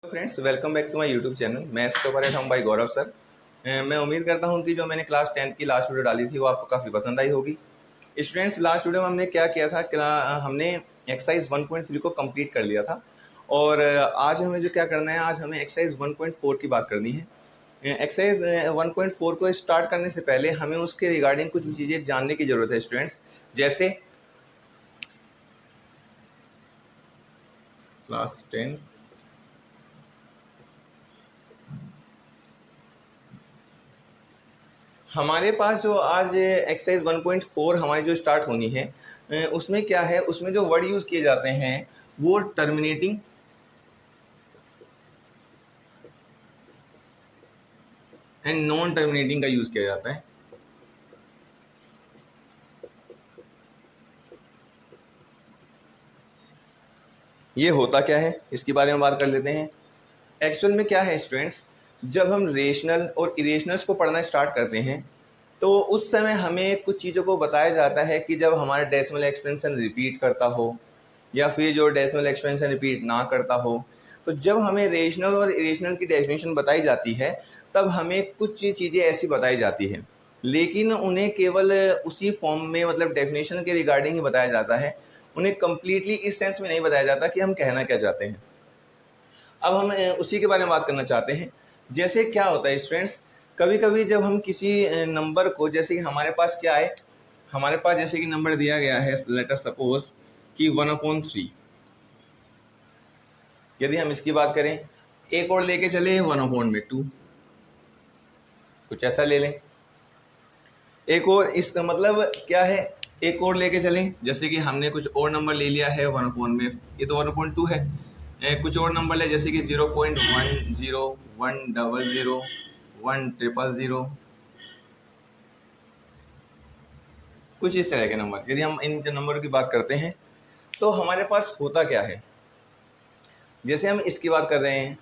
Friends, welcome back to my YouTube channel. मैं superhit हम बाई गौरव सर। मैं उम्मीद करता हूं कि जो मैंने क्लास 10th की लास्ट वीडियो डाली थी वो आपको काफ़ी पसंद आई होगी। स्टूडेंट्स, लास्ट वीडियो में हमने क्या किया था, हमने एक्सरसाइज 1.3 को कंप्लीट कर लिया था और आज हमें जो क्या करना है, आज हमें एक्सरसाइज 1.4 की बात करनी है। एक्सरसाइज 1.4 को स्टार्ट करने से पहले हमें उसके रिगार्डिंग कुछ चीज़ें जानने की ज़रूरत है स्टूडेंट्स। जैसे क्लास 10 हमारे पास जो आज एक्सरसाइज 1.4 हमारी जो स्टार्ट होनी है, उसमें क्या है, उसमें जो वर्ड यूज़ किए जाते हैं वो टर्मिनेटिंग एंड नॉन टर्मिनेटिंग का यूज़ किया जाता है। ये होता क्या है, इसके बारे में बात कर लेते हैं। एक्चुअल में क्या है स्टूडेंट्स, जब हम रेशनल और इरेशनल्स को पढ़ना स्टार्ट करते हैं तो उस समय हमें कुछ चीज़ों को बताया जाता है कि जब हमारा डेसिमल एक्सपेंशन रिपीट करता हो या फिर जो डेसिमल एक्सपेंशन रिपीट ना करता हो, तो जब हमें रेशनल और इरेशनल की डेफिनेशन बताई जाती है तब हमें कुछ चीज़ें ऐसी बताई जाती है, लेकिन उन्हें केवल उसी फॉर्म में, मतलब डेफिनेशन के रिगार्डिंग ही बताया जाता है। उन्हें कम्प्लीटली इस सेंस में नहीं बताया जाता कि हम कहना क्या चाहते हैं। अब हम उसी के बारे में बात करना चाहते हैं। जैसे क्या होता है स्टूडेंट्स, कभी कभी जब हम किसी नंबर को, जैसे कि हमारे पास क्या है, हमारे पास जैसे कि नंबर दिया गया है, लेट अस सपोज कि 1/3। यदि हम इसकी बात करें, एक और लेके चले 1/2, कुछ ऐसा ले लें। एक और, इसका मतलब क्या है, एक और लेके चलें, जैसे कि हमने कुछ और नंबर ले लिया है 1/, में ये तो 1/2 है। कुछ और नंबर ले, जैसे कि 0.10, 100, 100, कुछ इस तरह के नंबर। यदि हम इन नंबरों की बात करते हैं तो हमारे पास होता क्या है, जैसे हम इसकी बात कर रहे हैं,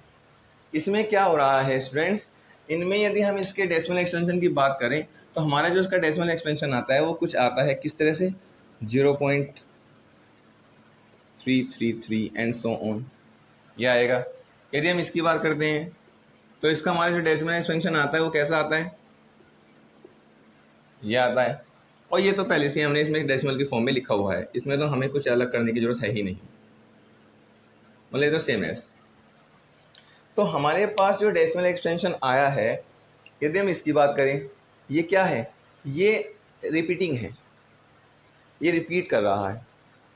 इसमें क्या हो रहा है स्टूडेंट्स, इनमें यदि हम इसके डेसिमल एक्सपेंशन की बात करें तो हमारा जो इसका डेसिमल एक्सपेंशन आता है वो कुछ आता है किस तरह से, 0.333 एंड सो ऑन, यह आएगा। यदि हम इसकी बात करते हैं तो इसका हमारा जो डेसिमल एक्सपेंशन आता है वो कैसा आता है, यह आता है। और ये तो पहले से हमने इसमें डेसिमल की फॉर्म में लिखा हुआ है, इसमें तो हमें कुछ अलग करने की जरूरत है ही नहीं, मतलब ये तो सेम है। तो हमारे पास जो डेसिमल एक्सपेंशन आया है, यदि हम इसकी बात करें, ये क्या है, ये रिपीटिंग है, ये रिपीट कर रहा है।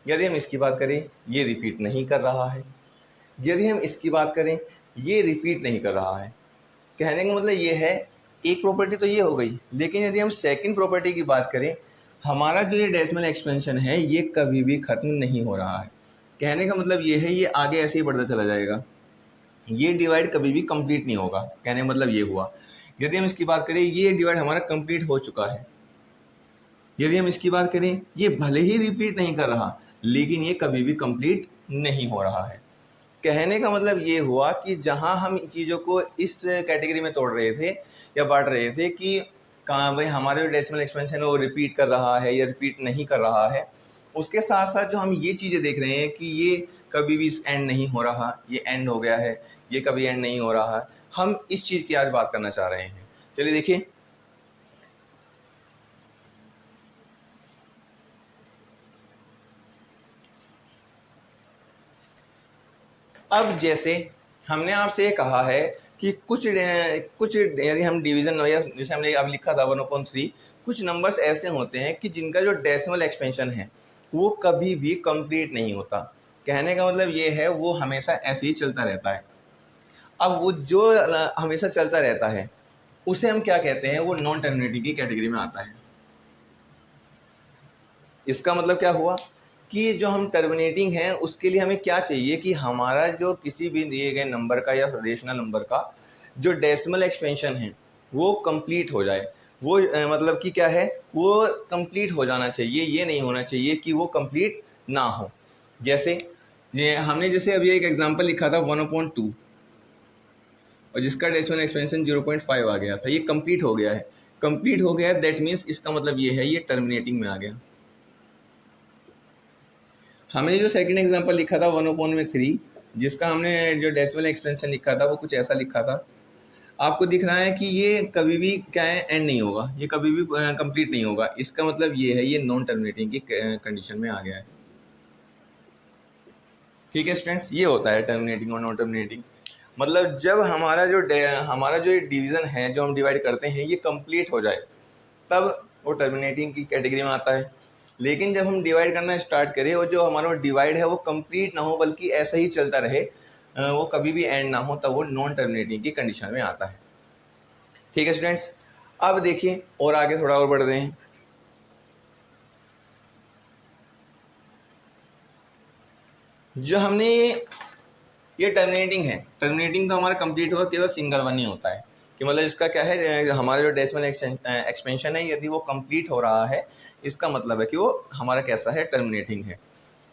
यदि हम इसकी बात करें, ये रिपीट नहीं कर रहा है। यदि हम इसकी बात करें, ये रिपीट नहीं कर रहा है। कहने का मतलब ये है, एक प्रॉपर्टी तो ये हो गई, लेकिन यदि हम सेकंड प्रॉपर्टी की बात करें, हमारा जो ये डेसिमल एक्सपेंशन है ये कभी भी ख़त्म नहीं हो रहा है। कहने का मतलब ये है, ये आगे ऐसे ही बढ़ता चला जाएगा, ये डिवाइड कभी भी कंप्लीट नहीं होगा। कहने का मतलब ये हुआ। यदि हम इसकी बात करें, ये डिवाइड हमारा कंप्लीट हो चुका है। यदि हम इसकी बात करें, ये भले ही रिपीट नहीं कर रहा, लेकिन ये कभी भी कंप्लीट नहीं हो रहा है। कहने का मतलब ये हुआ कि जहां हम चीज़ों को इस कैटेगरी में तोड़ रहे थे या बांट रहे थे कि कहाँ भाई हमारे जो डेसिमल एक्सपेंशन है वो रिपीट कर रहा है या रिपीट नहीं कर रहा है, उसके साथ साथ जो हम ये चीज़ें देख रहे हैं कि ये कभी भी एंड नहीं हो रहा, ये एंड हो गया है, ये कभी एंड नहीं हो रहा है, हम इस चीज़ की आज बात करना चाह रहे हैं। चलिए देखिए, अब जैसे हमने आपसे ये कहा है कि कुछ यदि हम डिवीजन या जैसे हमने अब लिखा था 1/3, कुछ नंबर्स ऐसे होते हैं कि जिनका जो डेसिमल एक्सपेंशन है वो कभी भी कंप्लीट नहीं होता। कहने का मतलब ये है, वो हमेशा ऐसे ही चलता रहता है। अब वो जो हमेशा चलता रहता है उसे हम क्या कहते हैं, वो नॉन टर्मिनेटिंग की कैटेगरी में आता है। इसका मतलब क्या हुआ कि जो हम टर्मिनेटिंग हैं उसके लिए हमें क्या चाहिए कि हमारा जो किसी भी दिए गए नंबर का या रेशनल नंबर का जो डेसिमल एक्सपेंशन है वो कंप्लीट हो जाए। वो मतलब कि क्या है, वो कंप्लीट हो जाना चाहिए, ये नहीं होना चाहिए कि वो कंप्लीट ना हो। जैसे ये हमने जैसे अभी एक एग्जांपल लिखा था 1/2 और जिसका डेसिमल एक्सपेंशन 0.5 आ गया था, ये कंप्लीट हो गया है। कंप्लीट हो गया है, दैट मीन्स इसका मतलब ये है, ये टर्मिनेटिंग में आ गया। हमने जो सेकंड एग्जांपल लिखा था 1/3, जिसका हमने जो डेसिमल एक्सपेंशन लिखा था वो कुछ ऐसा लिखा था। आपको दिख रहा है कि ये कभी भी क्या है, एंड नहीं होगा, ये कभी भी कंप्लीट नहीं होगा। इसका मतलब ये है, ये नॉन टर्मिनेटिंग की कंडीशन में आ गया है। ठीक है स्टूडेंट्स, ये होता है टर्मिनेटिंग और नॉन टर्मिनेटिंग। मतलब जब हमारा जो डिवीज़न है, जो हम डिवाइड करते हैं, ये कंप्लीट हो जाए तब वो टर्मिनेटिंग की कैटेगरी में आता है। लेकिन जब हम डिवाइड करना स्टार्ट करें और जो हमारा डिवाइड है वो कंप्लीट ना हो, बल्कि ऐसा ही चलता रहे, वो कभी भी एंड ना हो, तब वो नॉन टर्मिनेटिंग की कंडीशन में आता है। ठीक है स्टूडेंट्स, अब देखिए और आगे थोड़ा और बढ़ रहे हैं। जो हमने ये टर्मिनेटिंग है, टर्मिनेटिंग तो हमारा कंप्लीट हुआ, केवल सिंगल वन ही होता है कि मतलब इसका क्या है, हमारा जो डेसिमल एक्सपेंशन है यदि वो कंप्लीट हो रहा है, इसका मतलब है कि वो हमारा कैसा है, टर्मिनेटिंग है।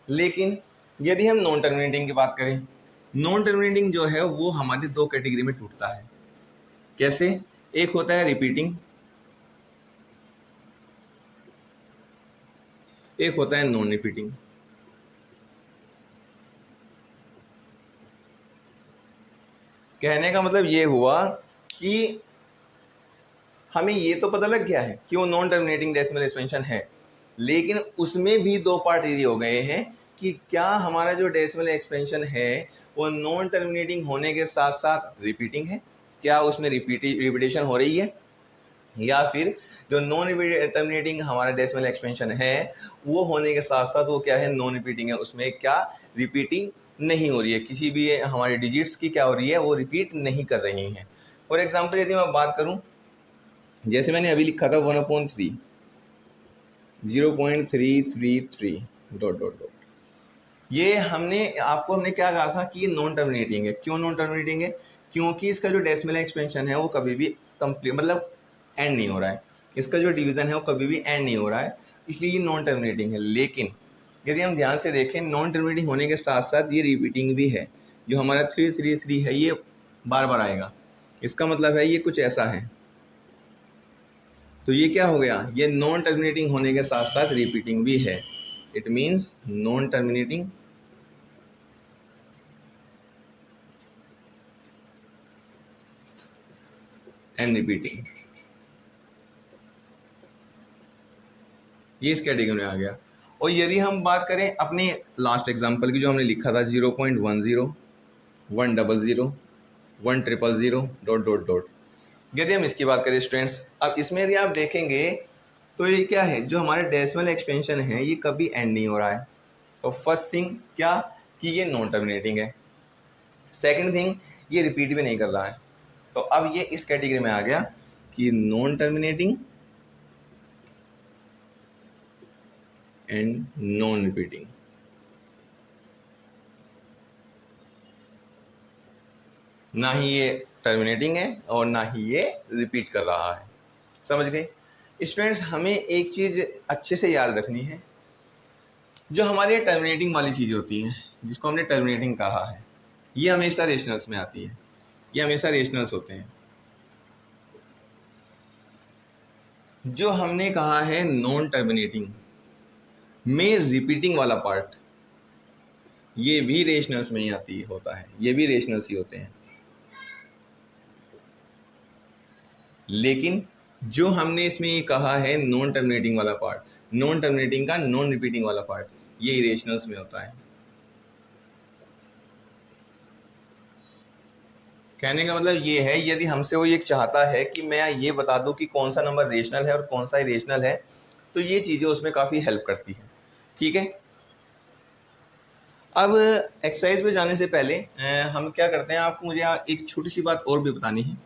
लेकिन यदि हम नॉन टर्मिनेटिंग की बात करें, नॉन टर्मिनेटिंग जो है वो हमारी दो कैटेगरी में टूटता है। कैसे? एक होता है रिपीटिंग, एक होता है नॉन रिपीटिंग। कहने का मतलब ये हुआ कि हमें ये तो पता लग गया है कि वो नॉन टर्मिनेटिंग डेसिमल एक्सपेंशन है, लेकिन उसमें भी दो पार्ट ये हो गए हैं कि क्या हमारा जो डेसिमल एक्सपेंशन है वो नॉन टर्मिनेटिंग होने के साथ साथ रिपीटिंग है, क्या उसमें रिपीटेशन हो रही है, या फिर जो नॉन टर्मिनेटिंग हमारा डेसिमल एक्सपेंशन है वो होने के साथ साथ वो क्या है, नॉन रिपीटिंग है, उसमें क्या रिपीटिंग नहीं हो रही है, किसी भी हमारे डिजिट्स की क्या हो रही है, वो रिपीट नहीं कर रही हैं। फॉर एग्जाम्पल यदि मैं बात करूं, जैसे मैंने अभी लिखा था 1/3, 0.333 डॉट डॉट डॉट, ये हमने क्या कहा था कि ये नॉन टर्मिनेटिंग है। क्यों नॉन टर्मिनेटिंग है? क्योंकि इसका जो डेसिमल एक्सपेंशन है वो कभी भी कंप्लीट मतलब एंड नहीं हो रहा है, इसका जो डिवीज़न है वो कभी भी एंड नहीं हो रहा है, इसलिए ये नॉन टर्मिनेटिंग है। लेकिन यदि हम ध्यान से देखें, नॉन टर्मिनेटिंग होने के साथ साथ ये रिपीटिंग भी है। जो हमारा 333 है ये बार बार आएगा, इसका मतलब है ये कुछ ऐसा है। तो ये क्या हो गया, ये नॉन टर्मिनेटिंग होने के साथ साथ रिपीटिंग भी है। It means non terminating and repeating, ये इस कैटेगरी में आ गया। और यदि हम बात करें अपने लास्ट एग्जांपल की, जो हमने लिखा था 0.10, 100, 100 डॉट डॉट डॉट, यदि हम इसकी बात करें स्टूडेंट्स, अब इसमें यदि आप देखेंगे तो ये क्या है, जो हमारे डेसिमल एक्सपेंशन है ये कभी एंड नहीं हो रहा है। तो फर्स्ट थिंग क्या, कि ये नॉन टर्मिनेटिंग है। सेकंड थिंग, ये रिपीट भी नहीं कर रहा है। तो अब ये इस कैटेगरी में आ गया कि non terminating and non repeating. ना ही ये टर्मिनेटिंग है और ना ही ये रिपीट कर रहा है। समझ गए स्टूडेंट्स? हमें एक चीज़ अच्छे से याद रखनी है, जो हमारे टर्मिनेटिंग वाली चीज़ होती हैं, जिसको हमने टर्मिनेटिंग कहा है, ये हमेशा रेशनल्स में आती है, ये हमेशा रेशनल्स होते हैं। जो हमने कहा है नॉन टर्मिनेटिंग में रिपीटिंग वाला पार्ट, ये भी रेशनल्स में ही आती होता है, ये भी रेशनल्स ही होते हैं। लेकिन जो हमने इसमें ये कहा है नॉन टर्मिनेटिंग वाला पार्ट, नॉन टर्मिनेटिंग का नॉन रिपीटिंग वाला पार्ट, ये इरेशनल्स में होता है। कहने का मतलब ये है, यदि हमसे वो ये चाहता है कि मैं ये बता दूं कि कौन सा नंबर रेशनल है और कौन सा इरेशनल है, तो ये चीज़ें उसमें काफ़ी हेल्प करती हैं। ठीक है, अब एक्सरसाइज पे जाने से पहले हम क्या करते हैं, आपको मुझे एक छोटी सी बात और भी बतानी है।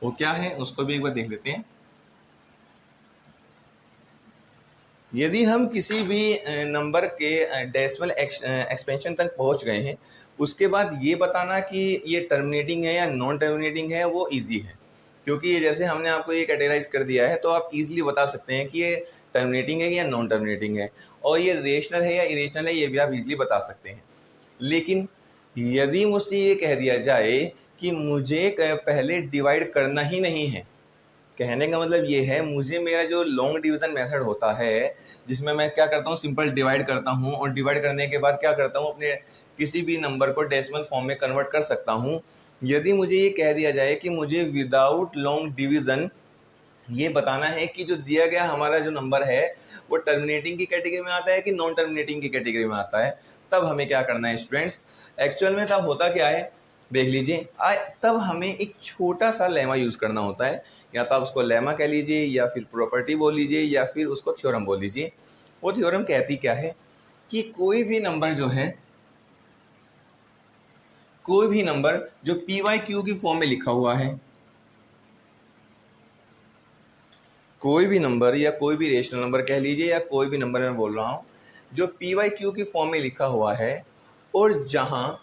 वो क्या है उसको भी एक बार देख लेते हैं। यदि हम किसी भी नंबर के डेसिमल एक्सपेंशन तक पहुंच गए हैं, उसके बाद ये बताना कि ये टर्मिनेटिंग है या नॉन टर्मिनेटिंग है वो इजी है, क्योंकि ये जैसे हमने आपको ये कैटेगराइज कर दिया है, तो आप इजीली बता सकते हैं कि ये टर्मिनेटिंग है या नॉन टर्मिनेटिंग है, और ये रेशनल है या इरेशनल है ये भी आप इजीली बता सकते हैं। लेकिन यदि मुझसे ये कह दिया जाए कि मुझे पहले डिवाइड करना ही नहीं है, कहने का मतलब ये है, मुझे मेरा जो लॉन्ग डिवीजन मेथड होता है जिसमें मैं क्या करता हूँ, सिंपल डिवाइड करता हूँ और डिवाइड करने के बाद क्या करता हूँ, अपने किसी भी नंबर को डेसिमल फॉर्म में कन्वर्ट कर सकता हूँ। यदि मुझे ये कह दिया जाए कि मुझे विदाउट लॉन्ग डिवीजन ये बताना है कि जो दिया गया हमारा जो नंबर है वो टर्मिनेटिंग की कैटेगरी में आता है कि नॉन टर्मिनेटिंग की कैटेगरी में आता है, तब हमें क्या करना है स्टूडेंट्स, एक्चुअल में तब होता क्या है देख लीजिए। तब हमें एक छोटा सा लेमा यूज़ करना होता है, या तो आप उसको लेमा कह लीजिए या फिर प्रॉपर्टी बोल लीजिए या फिर उसको थ्योरम बोल लीजिए। वो थ्योरम कहती क्या है कि कोई भी नंबर जो है, कोई भी नंबर जो पी वाई क्यू की फॉर्म में लिखा हुआ है, कोई भी नंबर या कोई भी रेशनल नंबर कह लीजिए या कोई भी नंबर मैं बोल रहा हूँ जो पी वाई क्यू की फॉर्म में लिखा हुआ है, और जहाँ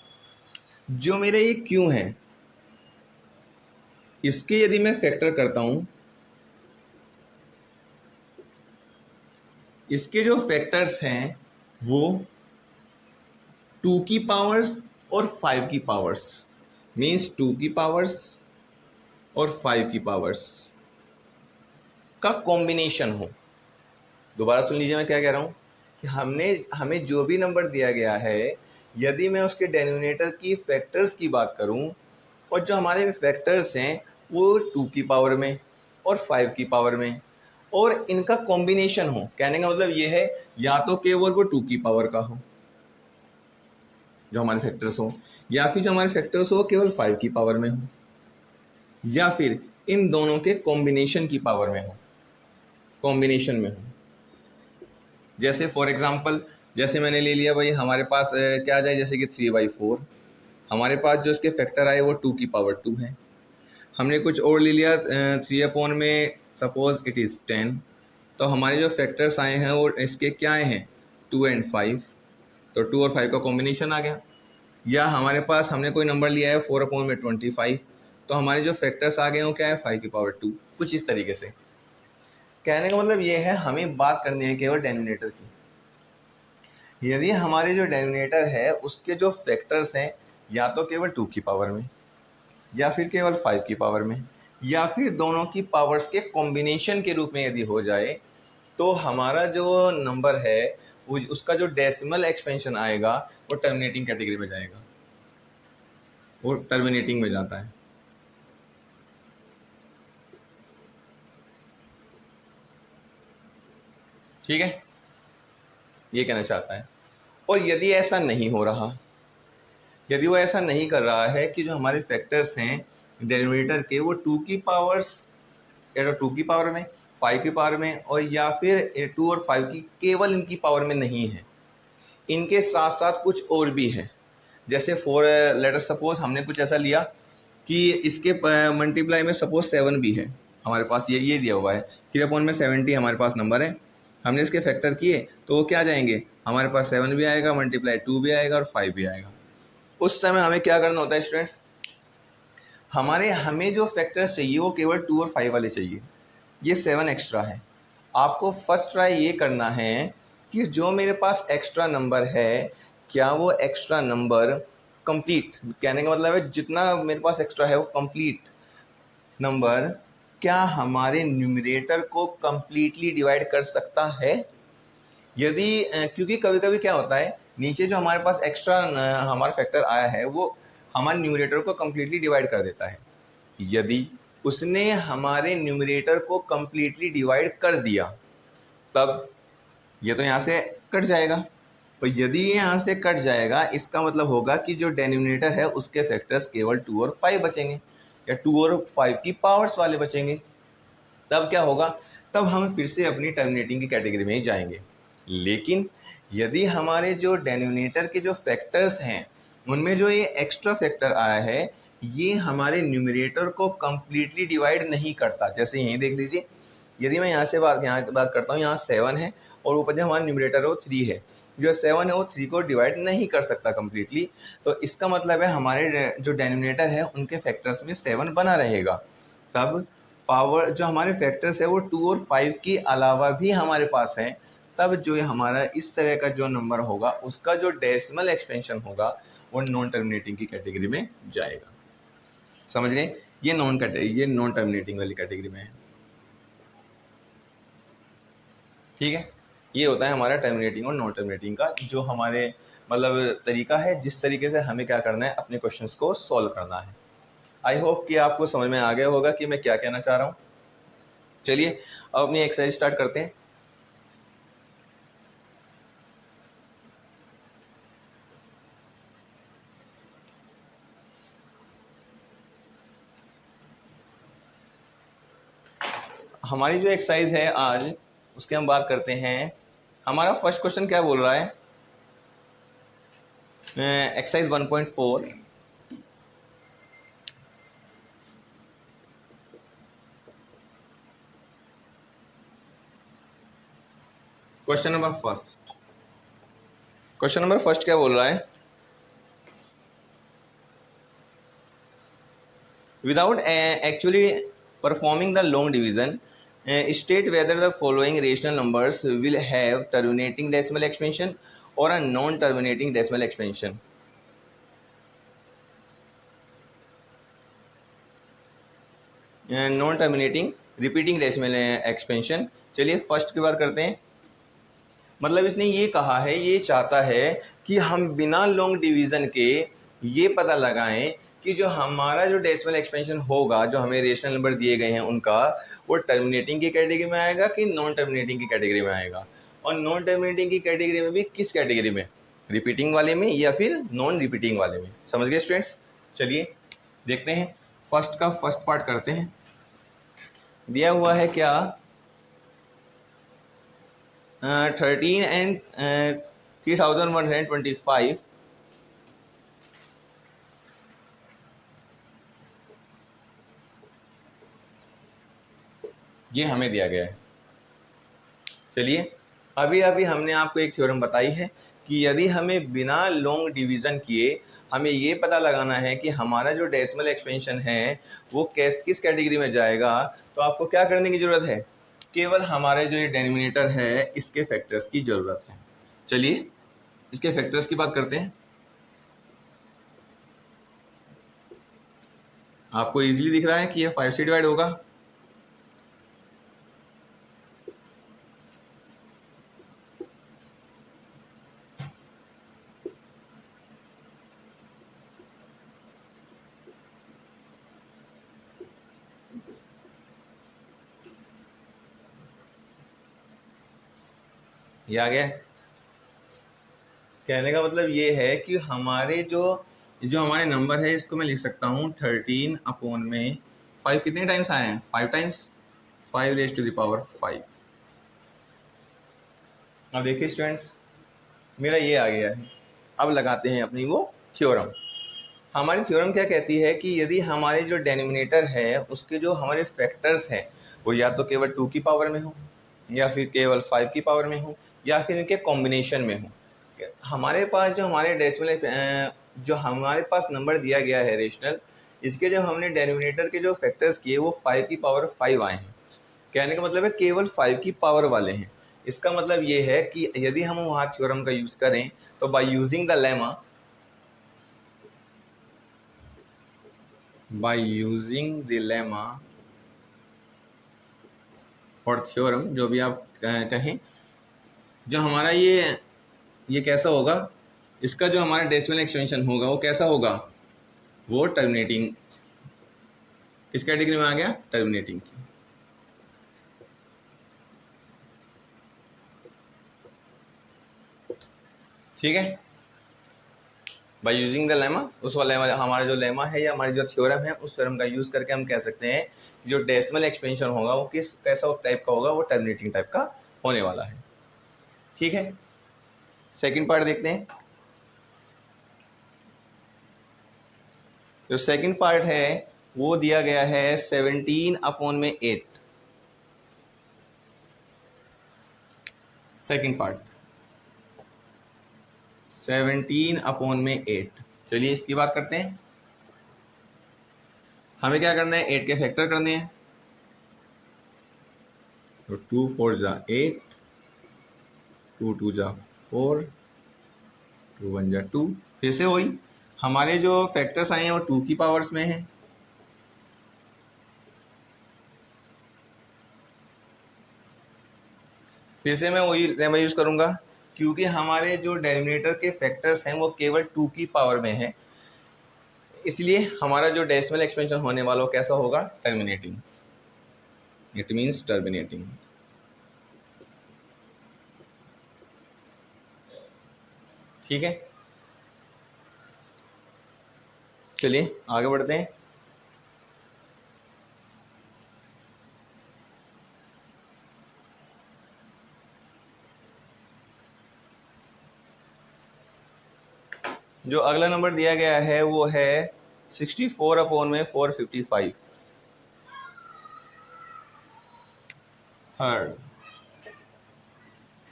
जो मेरे ये क्यू है इसके यदि मैं फैक्टर करता हूँ, इसके जो फैक्टर्स हैं वो 2 की पावर्स और 5 की पावर्स, मीन्स 2 की पावर्स और 5 की पावर्स का कॉम्बिनेशन हो। दोबारा सुन लीजिए मैं क्या कह रहा हूँ कि हमें जो भी नंबर दिया गया है, यदि मैं उसके डेनोमिनेटर की फैक्टर्स की बात करूँ और जो हमारे फैक्टर्स हैं वो 2 की पावर में और 5 की पावर में, और इनका कॉम्बिनेशन हो, कहने का मतलब ये है या तो केवल वो 2 की पावर का हो जो हमारे फैक्टर्स हो, या फिर जो हमारे फैक्टर्स हो केवल 5 की पावर में हो, या फिर इन दोनों के कॉम्बिनेशन की पावर में हो, कॉम्बिनेशन में हो। जैसे फॉर एग्जांपल, जैसे मैंने ले लिया भाई हमारे पास क्या आ जाए, जैसे कि 3/4, हमारे पास जो इसके फैक्टर आए वो 2 की पावर 2 है। हमने कुछ और ले लिया 3 में सपोज इट इज़ 10, तो हमारे जो फैक्टर्स आए हैं वो इसके क्या आए हैं 2 और 5, तो 2 और 5 का कॉम्बिनेशन आ गया। या हमारे पास हमने कोई नंबर लिया है 4/25, तो हमारे जो फैक्टर्स आ गए वो क्या है 5 की पावर 2, कुछ इस तरीके से। कहने का मतलब ये है हमें बात करनी है केवल डेनोमिनेटर की। यदि हमारे जो डेनोमिनेटर है उसके जो फैक्टर्स हैं या तो केवल 2 की पावर में या फिर केवल 5 की पावर में या फिर दोनों की पावर्स के कॉम्बिनेशन के रूप में यदि हो जाए, तो हमारा जो नंबर है वो उसका जो डेसिमल एक्सपेंशन आएगा वो टर्मिनेटिंग कैटेगरी में जाएगा, वो टर्मिनेटिंग में जाता है। ठीक है, ये कहना चाहता है। और यदि ऐसा नहीं हो रहा, यदि वो ऐसा नहीं कर रहा है कि जो हमारे फैक्टर्स हैं डेनोमिनेटर के वो 2 की पावर्स या तो 2 की पावर में 5 की पावर में और या फिर 2 और 5 की केवल इनकी पावर में नहीं है, इनके साथ साथ कुछ और भी है। जैसे फॉर लेटर सपोज हमने कुछ ऐसा लिया कि इसके मल्टीप्लाई में सपोज 7 भी है हमारे पास, ये दिया हुआ है 3/70 हमारे पास नंबर है, हमने इसके फैक्टर किए तो वो क्या जाएंगे, हमारे पास 7 भी आएगा, मल्टीप्लाई 2 भी आएगा और 5 भी आएगा। उस समय हमें क्या करना होता है स्टूडेंट्स, हमें जो फैक्टर्स चाहिए वो केवल 2 और 5 वाले चाहिए, ये 7 एक्स्ट्रा है। आपको फर्स्ट ट्राई ये करना है कि जो मेरे पास एक्स्ट्रा नंबर है क्या वो एक्स्ट्रा नंबर कंप्लीट, कहने का मतलब है जितना मेरे पास एक्स्ट्रा है वो कंप्लीट नंबर क्या हमारे न्यूमरेटर को कंप्लीटली डिवाइड कर सकता है। यदि क्योंकि कभी कभी क्या होता है नीचे जो हमारे पास एक्स्ट्रा हमारा फैक्टर आया है वो हमारे न्यूमरेटर को कंप्लीटली डिवाइड कर देता है। यदि उसने हमारे न्यूमरेटर को कंप्लीटली डिवाइड कर दिया तब ये तो यहाँ से कट जाएगा, तो यदि ये यहाँ से कट जाएगा इसका मतलब होगा कि जो डेनोमिनेटर है उसके फैक्टर्स केवल 2 और 5 बचेंगे या 2 और 5 की पावर्स वाले बचेंगे। तब क्या होगा, तब हम फिर से अपनी टर्मिनेटिंग की कैटेगरी में ही जाएंगे। लेकिन यदि हमारे जो डेनोमिनेटर के जो फैक्टर्स हैं उनमें जो ये एक्स्ट्रा फैक्टर आया है ये हमारे न्यूमरेटर को कंप्लीटली डिवाइड नहीं करता। जैसे यहीं देख लीजिए, यदि मैं यहाँ बात करता हूँ, यहाँ 7 है और ऊपर जो हमारा न्यूमरेटर है वो 3 है, जो 7 है वो 3 को डिवाइड नहीं कर सकता कंप्लीटली, तो इसका मतलब है हमारे जो डेनोमिनेटर है उनके फैक्टर्स में 7 बना रहेगा। तब पावर जो हमारे फैक्टर्स है वो 2 और 5 के अलावा भी हमारे पास है, तब जो हमारा इस तरह का जो नंबर होगा उसका जो डेसिमल एक्सपेंशन होगा वो नॉन टर्मिनेटिंग की कैटेगरी में जाएगा। समझ गए, ये नॉन टर्मिनेटिंग वाली कैटेगरी में है। ठीक है, ये होता है हमारा टर्मिनेटिंग और नॉन टर्मिनेटिंग का जो हमारे मतलब तरीका है, जिस तरीके से हमें क्या करना है, अपने क्वेश्चंस को सॉल्व करना है। आई होप कि आपको समझ में आ गया होगा कि मैं क्या कहना चाह रहा हूँ। चलिए अब अपनी एक्सरसाइज स्टार्ट करते हैं। हमारी जो एक्सरसाइज है आज, उसकी हम बात करते हैं। हमारा फर्स्ट क्वेश्चन क्या बोल रहा है, एक्सरसाइज 1.4। क्वेश्चन नंबर फर्स्ट क्या बोल रहा है, without actually performing the long division state whether the following rational numbers will have terminating decimal expansion or a non-terminating decimal expansion. Non terminating repeating decimal expansion. चलिए first की बात करते हैं। मतलब इसने ये कहा है, ये चाहता है कि हम बिना लॉन्ग डिवीजन के ये पता लगाएं कि जो हमारा जो डेसिमल एक्सपेंशन होगा, जो हमें रेशनल नंबर दिए गए हैं उनका, वो टर्मिनेटिंग की कैटेगरी में आएगा कि नॉन टर्मिनेटिंग की कैटेगरी में आएगा, और नॉन टर्मिनेटिंग की कैटेगरी में भी किस कैटेगरी में, रिपीटिंग वाले में या फिर नॉन रिपीटिंग वाले में। समझ गए स्टूडेंट्स? चलिए देखते हैं, फर्स्ट का फर्स्ट पार्ट करते हैं। दिया हुआ है क्या, 13 एंड 3125 ये हमें दिया गया है। चलिए अभी अभी हमने आपको एक थ्योरम बताई है कि यदि हमें बिना लॉन्ग डिवीजन किए हमें ये पता लगाना है कि हमारा जो डेसिमल एक्सपेंशन है वो किस कैटेगरी में जाएगा, तो आपको क्या करने की ज़रूरत है, केवल हमारे जो ये डेनोमिनेटर है इसके फैक्टर्स की ज़रूरत है। चलिए इसके फैक्टर्स की बात करते हैं। आपको इजीली दिख रहा है कि ये 5 से डिवाइड होगा। ये आ गया। कहने का मतलब ये है कि हमारे जो हमारे नंबर है इसको मैं लिख सकता हूँ 13 अपॉन में 5। कितने टाइम्स आए हैं, 5 times, 5 raise to the power 5। अब देखिए स्टूडेंट्स, मेरा ये आ गया है। अब लगाते हैं अपनी वो थ्योरम। हमारी थ्योरम क्या कहती है कि यदि हमारे जो डेनोमिनेटर है उसके जो हमारे फैक्टर्स हैं वो या तो केवल 2 की पावर में हो, या फिर केवल 5 की पावर में हो, या फिर इनके कॉम्बिनेशन में हो। हमारे पास जो हमारे डेसिमल जो हमारे पास नंबर दिया गया है रेशनल, इसके जब हमने डेनोमिनेटर के जो फैक्टर्स किए वो 5 की पावर 5 आए हैं। कहने का मतलब है केवल 5 की पावर वाले हैं। इसका मतलब ये है कि यदि हम वहाँ थ्योरम का यूज़ करें तो बाय यूजिंग द लेमा, और थ्योरम जो भी आप कहें, जो हमारा ये कैसा होगा, इसका जो हमारा डेसिमल एक्सपेंशन होगा वो कैसा होगा, वो टर्मिनेटिंग, किस कैटेगरी में आ गया, टर्मिनेटिंग की। ठीक है, बाय यूजिंग द लेमा, उस वाले हमारा जो लेमा है या हमारी जो थ्योरम है उस थ्योरम का यूज़ करके हम कह सकते हैं कि जो डेसिमल एक्सपेंशन होगा वो किस कैसा टाइप का होगा, वो टर्मिनेटिंग टाइप का होने वाला है। ठीक है, सेकंड पार्ट देखते हैं। जो सेकंड पार्ट है वो दिया गया है 17 अपॉन में 8। सेकंड पार्ट 17 अपॉन में 8। चलिए इसकी बात करते हैं। हमें क्या करना है, 8 के फैक्टर करने हैं। तो 2 4 जा 8, 2 2 जा 4, 2 1 जा 2। फिर से वही, हमारे जो फैक्टर्स आए हैं वो 2 की पावर्स में हैं। फिर से मैं वही लेमा यूज़ करूँगा, क्योंकि हमारे जो डेनोमिनेटर के फैक्टर्स हैं वो केवल 2 की पावर में है, इसलिए हमारा जो डेसिमल एक्सपेंशन होने वाला वो कैसा होगा, टर्मिनेटिंग, इट मीन्स टर्मिनेटिंग। ठीक है, चलिए आगे बढ़ते हैं। जो अगला नंबर दिया गया है वो है 64 अपॉन में 455 हर्ड।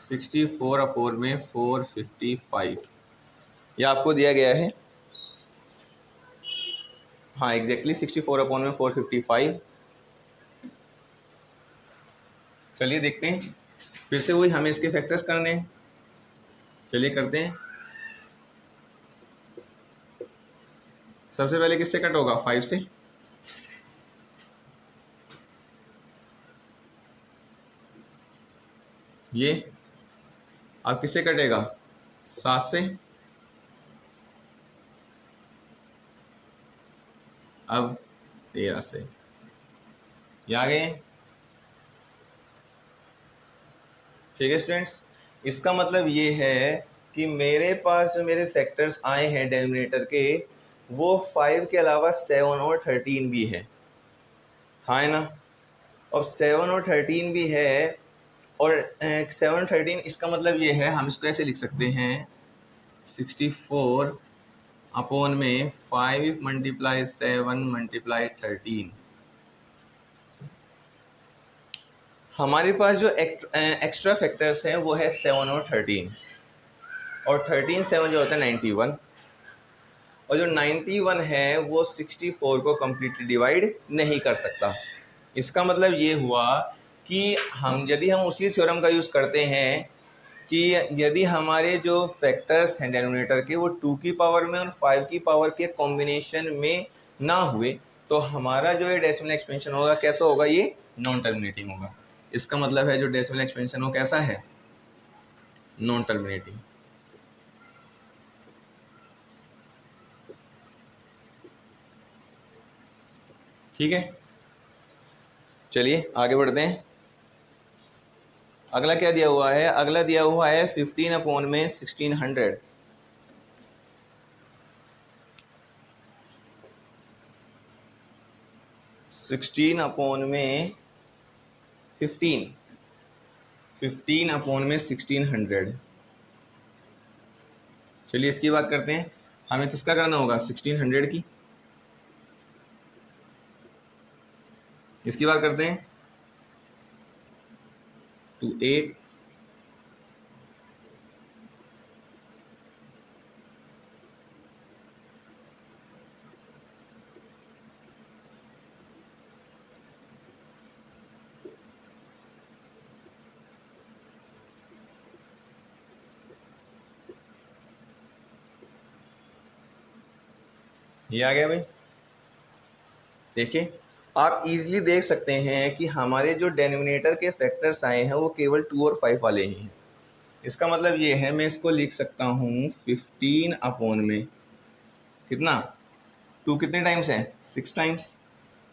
64 अपॉन में 455 ये आपको दिया गया है। हाँ एग्जैक्टली 64 अपॉन में 455। चलिए देखते हैं, फिर से वही हमें इसके फैक्टर्स करने हैं। चलिए करते हैं। सबसे पहले किससे कट होगा, 5 से। ये अब किससे कटेगा, 7 से। अब 13 से। ये आ गए। ठीक है स्टूडेंट्स, इसका मतलब ये है कि मेरे पास जो मेरे फैक्टर्स आए हैं डेनोमिनेटर के, वो 5 के अलावा 7 और 13 भी है। हाँ है ना, और 7 और 13 भी है। और 7 13 इसका मतलब ये है, हम इसको ऐसे लिख सकते हैं 64 अपॉन में 5 मल्टीप्लाई 7 मल्टीप्लाई 13। हमारे पास जो एक्स्ट्रा फैक्टर्स हैं वो है 7 और 13, और 13 7 जो होता है 91, और जो 91 है वो 64 को कम्प्लीटली डिवाइड नहीं कर सकता। इसका मतलब ये हुआ कि यदि हम उसी थ्योरम का यूज़ करते हैं कि यदि हमारे जो फैक्टर्स हैं डेनोमिनेटर के वो 2 की पावर में और 5 की पावर के कॉम्बिनेशन में ना हुए, तो हमारा जो ये डेसिमल एक्सपेंशन होगा कैसा होगा, ये नॉन टर्मिनेटिंग होगा। इसका मतलब है जो डेसिमल एक्सपेंशन हो कैसा है, नॉन टर्मिनेटिंग। ठीक है, चलिए आगे बढ़ते हैं। अगला क्या दिया हुआ है, अगला दिया हुआ है 15 अपॉन में 1600। 16 अपॉन में 15 अपॉन में 1600। चलिए इसकी बात करते हैं। हमें किसका करना होगा, 1600 की। इसकी बात करते हैं, 2 8 ये आ गया भाई। देखिए आप इजीली देख सकते हैं कि हमारे जो डेनोमिनेटर के फैक्टर्स आए हैं वो केवल 2 और 5 वाले ही हैं। इसका मतलब ये है, मैं इसको लिख सकता हूँ 15 अपॉन में कितना, 2 कितने टाइम्स है, 6 times,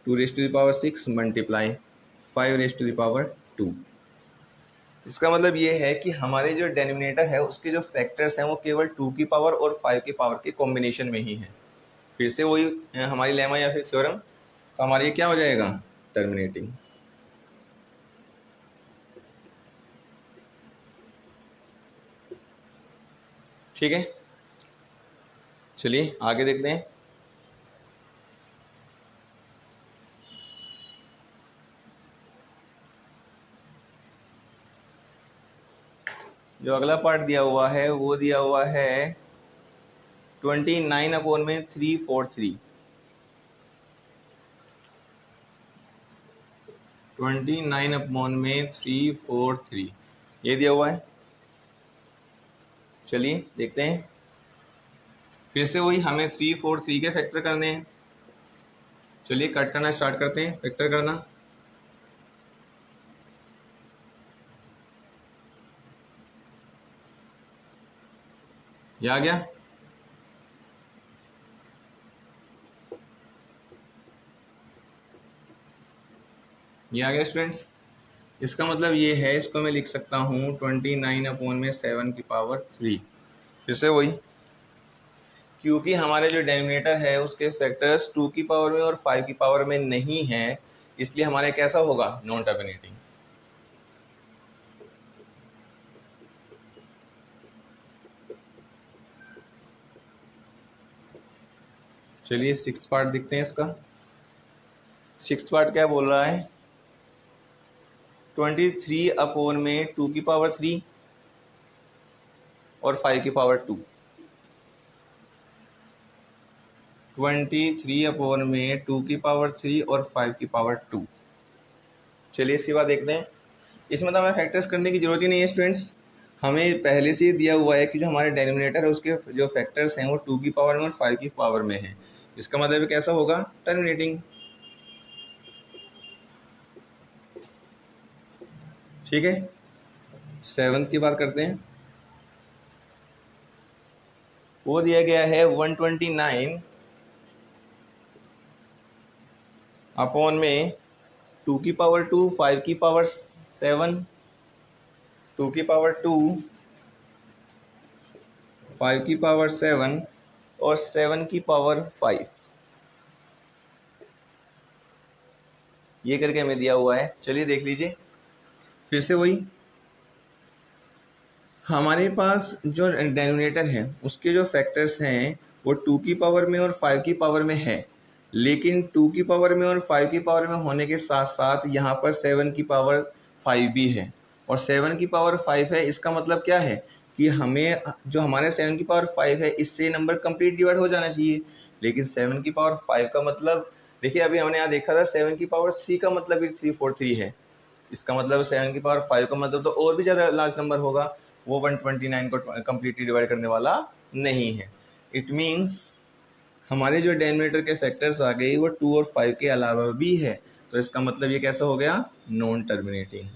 2 raise to the power 6 multiply 5 raise to the power 2। इसका मतलब ये है कि हमारे जो डेनोमिनेटर है उसके जो फैक्टर्स हैं वो केवल 2 की पावर और 5 की पावर के कॉम्बिनेशन में ही है। फिर से वही हमारी लेमा या फिर थ्योरम, तो हमारा ये क्या हो जाएगा, टर्मिनेटिंग। ठीक है, चलिए आगे देखते हैं। जो अगला पार्ट दिया हुआ है वो दिया हुआ है 29 अपॉन में 343। 29 अपॉन में 343 ये दिया हुआ है। चलिए देखते हैं, फिर से वही हमें 343 के फैक्टर करने हैं। चलिए कट करना स्टार्ट करते हैं, फैक्टर करना। ये आ गया। ये आ गया स्टूडेंट्स। इसका मतलब ये है, इसको मैं लिख सकता हूँ 29/7 फिर से वही, क्योंकि हमारे जो डेनोमिनेटर है उसके फैक्टर्स 2 की पावर में और 5 की पावर में नहीं है, इसलिए हमारे कैसा होगा, नॉन टर्मिनेटिंग। चलिए 6th पार्ट देखते हैं इसका। 6th पार्ट क्या बोल रहा है, 23/2 और 5 की पावर 2। 23/2 और 5 की पावर 2। चलिए इसके बाद देखते हैं। इसमें तो हमें फैक्टर्स करने की जरूरत ही नहीं है स्टूडेंट्स, हमें पहले से ही दिया हुआ है कि जो हमारे डेनोमिनेटर है उसके जो फैक्टर्स हैं वो 2 की पावर में और 5 की पावर में है। इसका मतलब कैसा होगा, टर्मिनेटिंग। ठीक है, 7th की बात करते हैं। वो दिया गया है 129 अपॉन में 2 की पावर 2, 5 की पावर 7, 2 की पावर 2, 5 की पावर 7 और 7 की पावर 5, ये करके हमें दिया हुआ है। चलिए देख लीजिए फिर से वही, हमारे पास जो डेनोमिनेटर है उसके जो फैक्टर्स हैं वो 2 की पावर में और 5 की पावर में है, लेकिन 2 की पावर में और 5 की पावर में होने के साथ साथ यहाँ पर 7 की पावर 5 भी है, और 7 की पावर 5 है। इसका मतलब क्या है कि हमें जो हमारे 7 की पावर 5 है इससे नंबर कंप्लीट डिवाइड हो जाना चाहिए, लेकिन 7 की पावर 5 का मतलब, देखिए अभी हमने यहाँ देखा था 7 की पावर 3 का मतलब भी 343 है, इसका मतलब 7 की पावर 5 का मतलब तो और भी ज़्यादा लार्ज नंबर होगा, वो 129 को कम्प्लीटली डिवाइड करने वाला नहीं है। इट मीन्स हमारे जो डेनोमिनेटर के फैक्टर्स आ गए वो 2 और 5 के अलावा भी है, तो इसका मतलब ये कैसा हो गया, नॉन टर्मिनेटिंग।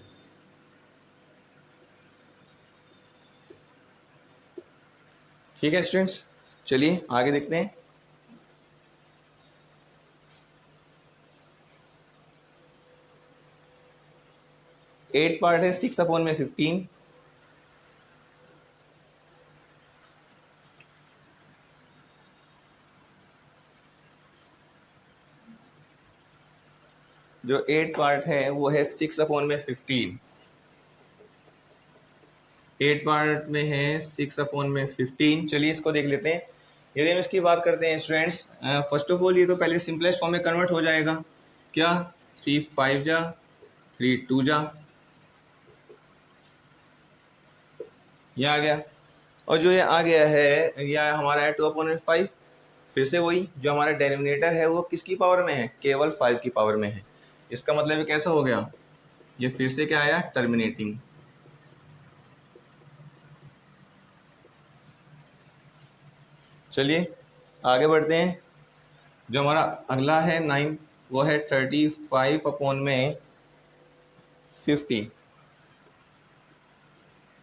ठीक है स्टूडेंट्स, चलिए आगे देखते हैं। एट पार्ट है 6/15। जो 8 पार्ट है वो है 6/15। 8 पार्ट में है 6/15। चलिए इसको देख लेते हैं। यदि हम इसकी बात करते हैं स्टूडेंट्स, फर्स्ट ऑफ ऑल ये तो पहले सिंपलेस्ट फॉर्म में कन्वर्ट हो जाएगा। क्या, 3 5 जा, 3 2 जा, ये आ गया। और जो ये आ गया है यह हमारा है 2/5। फिर से वही, जो हमारा डेनोमिनेटर है वो किसकी पावर में है, केवल 5 की पावर में है। इसका मतलब ये कैसा हो गया, ये फिर से क्या आया, टर्मिनेटिंग। चलिए आगे बढ़ते हैं। जो हमारा अगला है 9, वो है 35/50।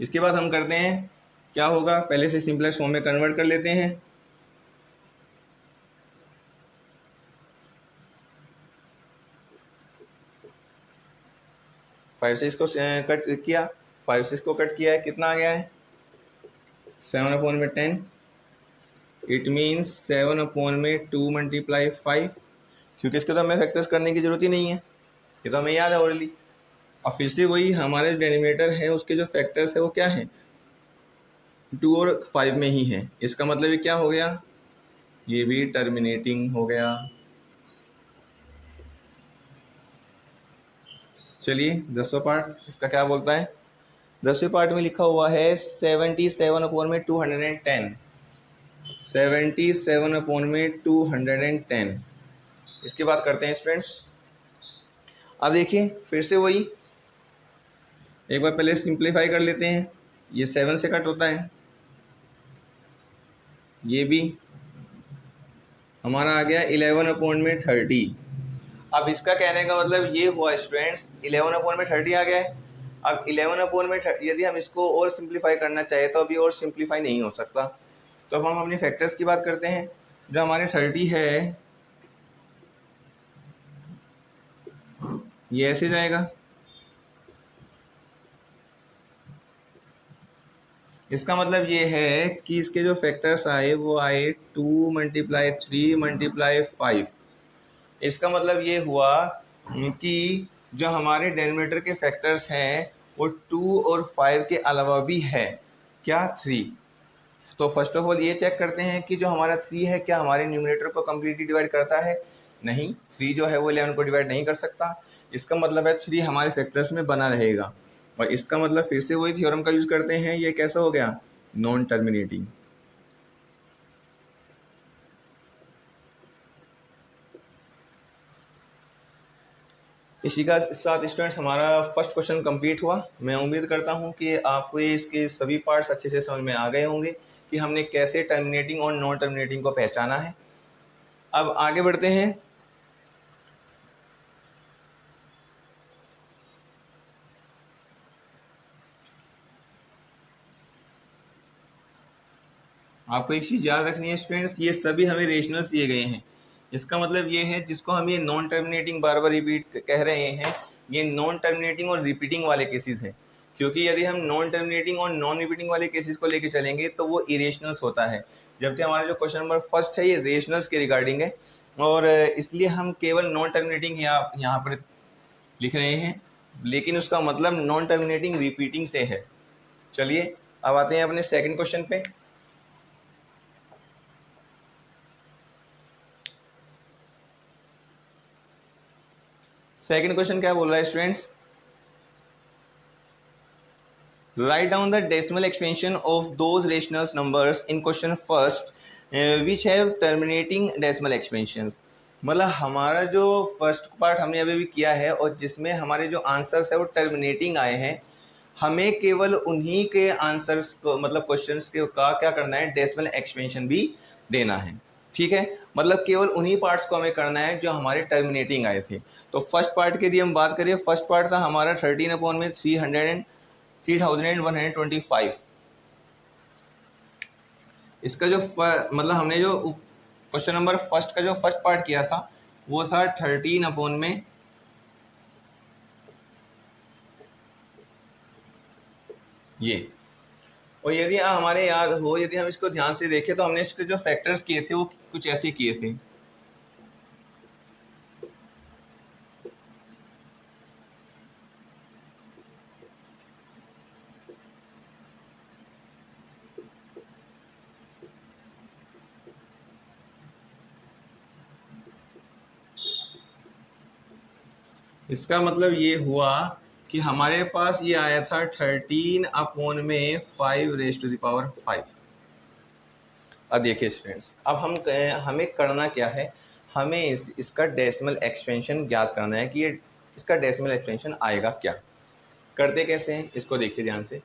इसके बाद हम करते हैं क्या होगा, पहले से सिंपलेस्ट फॉर्म में कन्वर्ट कर लेते हैं। फाइव से इसको कट किया, 5 से इसको कट किया है, कितना आ गया है, 7/10। इट मीन्स 7/2 × 5, क्योंकि इसके तो हमें फैक्टर्स करने की जरूरत ही नहीं है, ये तो हमें याद है ऑलरेडी। अब फिर से वही, हमारे डेनोमिनेटर है उसके जो फैक्टर्स है वो क्या है, 2 और 5 में ही है। इसका मतलब ये क्या हो गया, ये भी टर्मिनेटिंग हो गया। चलिए 10वां पार्ट इसका क्या बोलता है। 10वें पार्ट में लिखा हुआ है 77/210। 77/210। इसकी बात करते हैं स्टूडेंट्स। अब देखिए फिर से वही, एक बार पहले सिंप्लीफाई कर लेते हैं। ये 7 से कट होता है, ये भी हमारा आ गया 11/30। अब इसका कहने का मतलब ये हुआ स्टूडेंट्स, 11/30 आ गया है। अब 11/30 यदि हम इसको और सिंप्लीफाई करना चाहे तो अभी और सिंप्लीफाई नहीं हो सकता, तो अब हम अपने फैक्टर्स की बात करते हैं। जो हमारे 30 है ये ऐसे जाएगा, इसका मतलब ये है कि इसके जो फैक्टर्स आए वो आए 2 × 3 × 5। इसका मतलब ये हुआ कि जो हमारे डेनोमिनेटर के फैक्टर्स हैं वो 2 और 5 के अलावा भी है क्या 3। तो फर्स्ट ऑफ ऑल ये चेक करते हैं कि जो हमारा 3 है क्या हमारे न्यूमरेटर को कम्प्लीटली डिवाइड करता है। नहीं, 3 जो है वो 11 को डिवाइड नहीं कर सकता। इसका मतलब है 3 हमारे फैक्टर्स में बना रहेगा। और इसका मतलब फिर से वही थ्योरम का यूज़ करते हैं, ये कैसा हो गया, नॉन टर्मिनेटिंग। इसी का साथ स्टूडेंट्स हमारा फर्स्ट क्वेश्चन कंप्लीट हुआ। मैं उम्मीद करता हूं कि आपको ये इसके सभी पार्ट्स अच्छे से समझ में आ गए होंगे कि हमने कैसे टर्मिनेटिंग और नॉन टर्मिनेटिंग को पहचाना है। अब आगे बढ़ते हैं। आपको एक चीज़ याद रखनी है स्टूडेंट्स, ये सभी हमें रेशनल्स दिए गए हैं। इसका मतलब ये है जिसको हम ये नॉन टर्मिनेटिंग बार बार रिपीट कह रहे हैं, ये नॉन टर्मिनेटिंग और रिपीटिंग वाले केसेस हैं। क्योंकि यदि हम नॉन टर्मिनेटिंग और नॉन रिपीटिंग वाले केसेस को लेके चलेंगे तो वो इरेशनल्स होता है, जबकि हमारा जो क्वेश्चन नंबर फर्स्ट है ये रेशनल्स के रिगार्डिंग है। और इसलिए हम केवल नॉन टर्मिनेटिंग यहाँ पर लिख रहे हैं, लेकिन उसका मतलब नॉन टर्मिनेटिंग रिपीटिंग से है। चलिए अब आते हैं अपने सेकंड क्वेश्चन पे। सेकंड क्वेश्चन क्या बोल रहा है students, write down the decimal expansion of those rational numbers in question first which have terminating decimal expansions. मतलब हमारा जो फर्स्ट पार्ट हमने अभी भी किया है और जिसमें हमारे जो आंसर्स है वो टर्मिनेटिंग आए हैं, हमें केवल उन्हीं के आंसर्स को मतलब क्वेश्चंस के का क्या करना है, डेसिमल एक्सपेंशन भी देना है। ठीक है, मतलब केवल उन्हीं पार्ट्स को हमें करना है जो हमारे टर्मिनेटिंग आए थे। तो फर्स्ट पार्ट के लिए हम बात करें, फर्स्ट पार्ट था हमारा 13/325। इसका जो मतलब हमने जो क्वेश्चन नंबर फर्स्ट का जो फर्स्ट पार्ट किया था वो था 13 में ये। और यदि हमारे याद हो, यदि हम इसको ध्यान से देखें तो हमने इसके जो फैक्टर्स किए थे वो कुछ ऐसे किए थे। इसका मतलब ये हुआ कि हमारे पास ये आया था 13/5 अब देखिए स्टूडेंट्स, अब हमें करना क्या है, हमें इसका डेसिमल एक्सपेंशन ज्ञात करना है कि ये इसका डेसिमल एक्सपेंशन आएगा क्या। करते कैसे हैं इसको देखिए ध्यान से।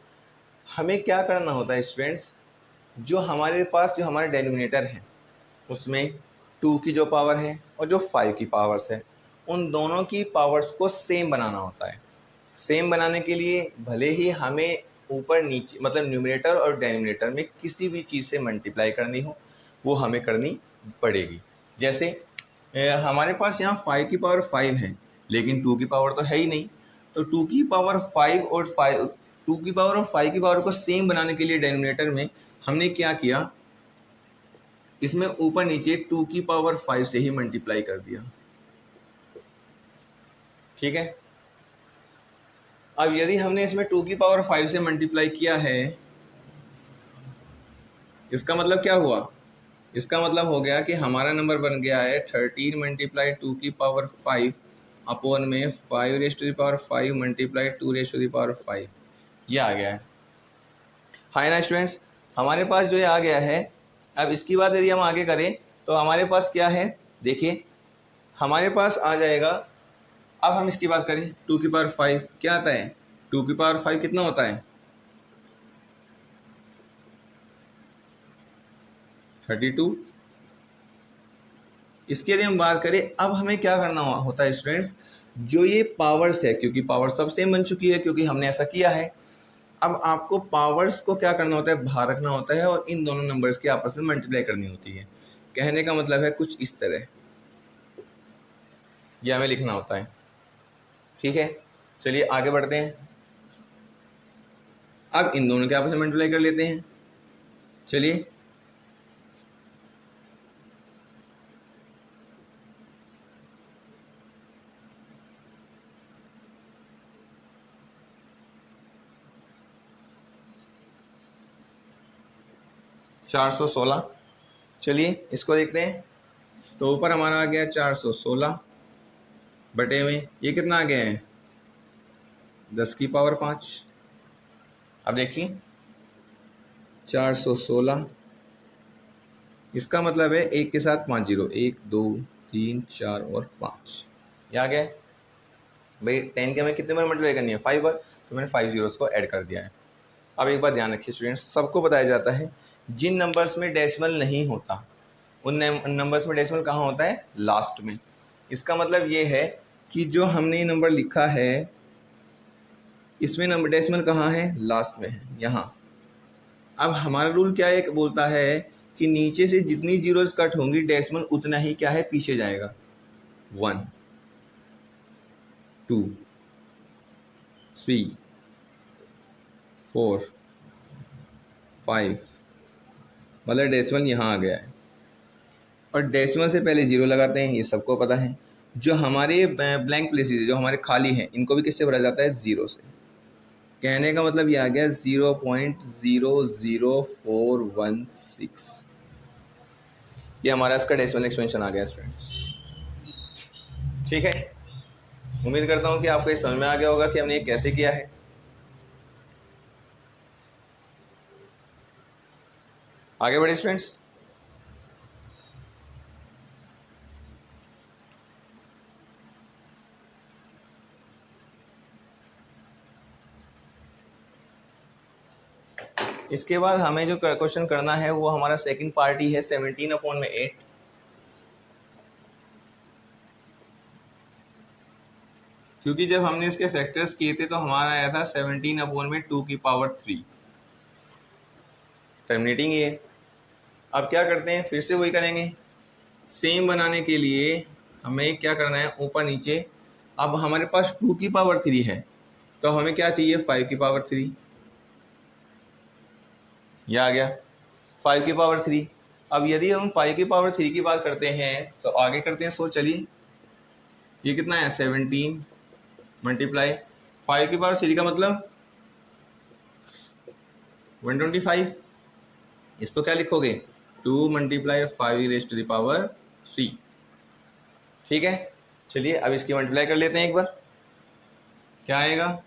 हमें क्या करना होता है स्टूडेंट्स, जो हमारे पास जो हमारे डेनोमिनेटर है उसमें 2 की जो पावर है और जो 5 की पावर्स है, उन दोनों की पावर्स को सेम बनाना होता है। सेम बनाने के लिए भले ही हमें ऊपर नीचे मतलब न्यूमरेटर और डेनोमिनेटर में किसी भी चीज़ से मल्टीप्लाई करनी हो वो हमें करनी पड़ेगी। जैसे हमारे पास यहाँ 5 की पावर 5 है लेकिन 2 की पावर तो है ही नहीं, तो 2 की पावर 5 और 2 की पावर और 5 की पावर को सेम बनाने के लिए डेनोमिनेटर में हमने क्या किया, इसमें ऊपर नीचे 2 की पावर 5 से ही मल्टीप्लाई कर दिया। ठीक है, अब यदि हमने इसमें 2 की पावर 5 से मल्टीप्लाई किया है, इसका मतलब क्या हुआ, इसका मतलब हो गया कि हमारा नंबर बन गया है 13 × 2 की पावर 5 अपॉन में 5 मल्टीप्लाई 2 ये आ गया है। हाय ना स्टूडेंट्स, हमारे पास जो ये आ गया है। अब इसकी बात यदि हम आगे करें तो हमारे पास क्या है, देखिए हमारे पास आ जाएगा। अब हम इसकी बात करें 2 की पावर 5 क्या आता है, 2 की पावर 5 कितना होता है 32। इसकी यदि हम बात करें, अब हमें क्या करना होता है स्टूडेंट्स, जो ये पावर्स है, क्योंकि पावर सब सेम बन चुकी है क्योंकि हमने ऐसा किया है, अब आपको पावर्स को क्या करना होता है, बाहर रखना होता है और इन दोनों नंबर्स की आपस में मल्टीप्लाई करनी होती है। कहने का मतलब है कुछ इस तरह यह हमें लिखना होता है। ठीक है, चलिए आगे बढ़ते हैं। अब इन दोनों के आपस में मल्टीप्लाई कर लेते हैं। चलिए 416, चलिए इसको देखते हैं। तो ऊपर हमारा आ गया 416 बटे में ये कितना आ गया है 10 की पावर 5। अब देखिए 416 इसका मतलब है एक के साथ 5 जीरो, 1 2 3 4 और 5 ये आ गया। भाई 10 के हमें कितने बार मल्टीप्लाई करनी है 5 बार, तो मैंने 5 जीरोस को ऐड कर दिया है। अब एक बात ध्यान रखिए स्टूडेंट्स, सबको बताया जाता है जिन नंबर्स में डेसिमल नहीं होता उन नंबर्स में डेसिमल कहाँ होता है, लास्ट में। इसका मतलब ये है कि जो हमने ये नंबर लिखा है इसमें नंबर डेसिमल कहाँ है, लास्ट में है, यहाँ। अब हमारा रूल क्या है, बोलता है कि नीचे से जितनी जीरोस कट होंगी डेसिमल उतना ही क्या है पीछे जाएगा। 1 2 3 4 5, मतलब डेसिमल यहाँ आ गया है और डेसिमल से पहले जीरो लगाते हैं, ये सबको पता है। जो हमारे ब्लैंक प्लेसेस जो हमारे खाली हैं इनको भी किससे भरा जाता है, ज़ीरो से। कहने का मतलब ये आ गया 0.00416, ये हमारा इसका डेसिमल एक्सपेंशन आ गया स्टूडेंट्स। ठीक है, उम्मीद करता हूँ कि आपको ये समझ में आ गया होगा कि हमने ये कैसे किया है। आगे बढ़े स्टूडेंट्स। इसके बाद हमें जो क्वेश्चन करना है वो हमारा सेकंड पार्ट ही है 17/8। क्योंकि जब हमने इसके फैक्टर्स किए थे तो हमारा आया था 17/2 टर्मिनेटिंग ये। अब क्या करते हैं, फिर से वही करेंगे। सेम बनाने के लिए हमें क्या करना है, ऊपर नीचे। अब हमारे पास 2 है तो हमें क्या चाहिए 5 यह आ गया 5 अब यदि हम 5 की बात करते हैं तो आगे करते हैं। सो चलिए ये कितना है 17 मल्टीप्लाई 5 का मतलब 125। इसको क्या लिखोगे 2 × 5 e⁻3। ठीक है, चलिए अब इसकी मल्टीप्लाई कर लेते हैं एक बार, क्या आएगा।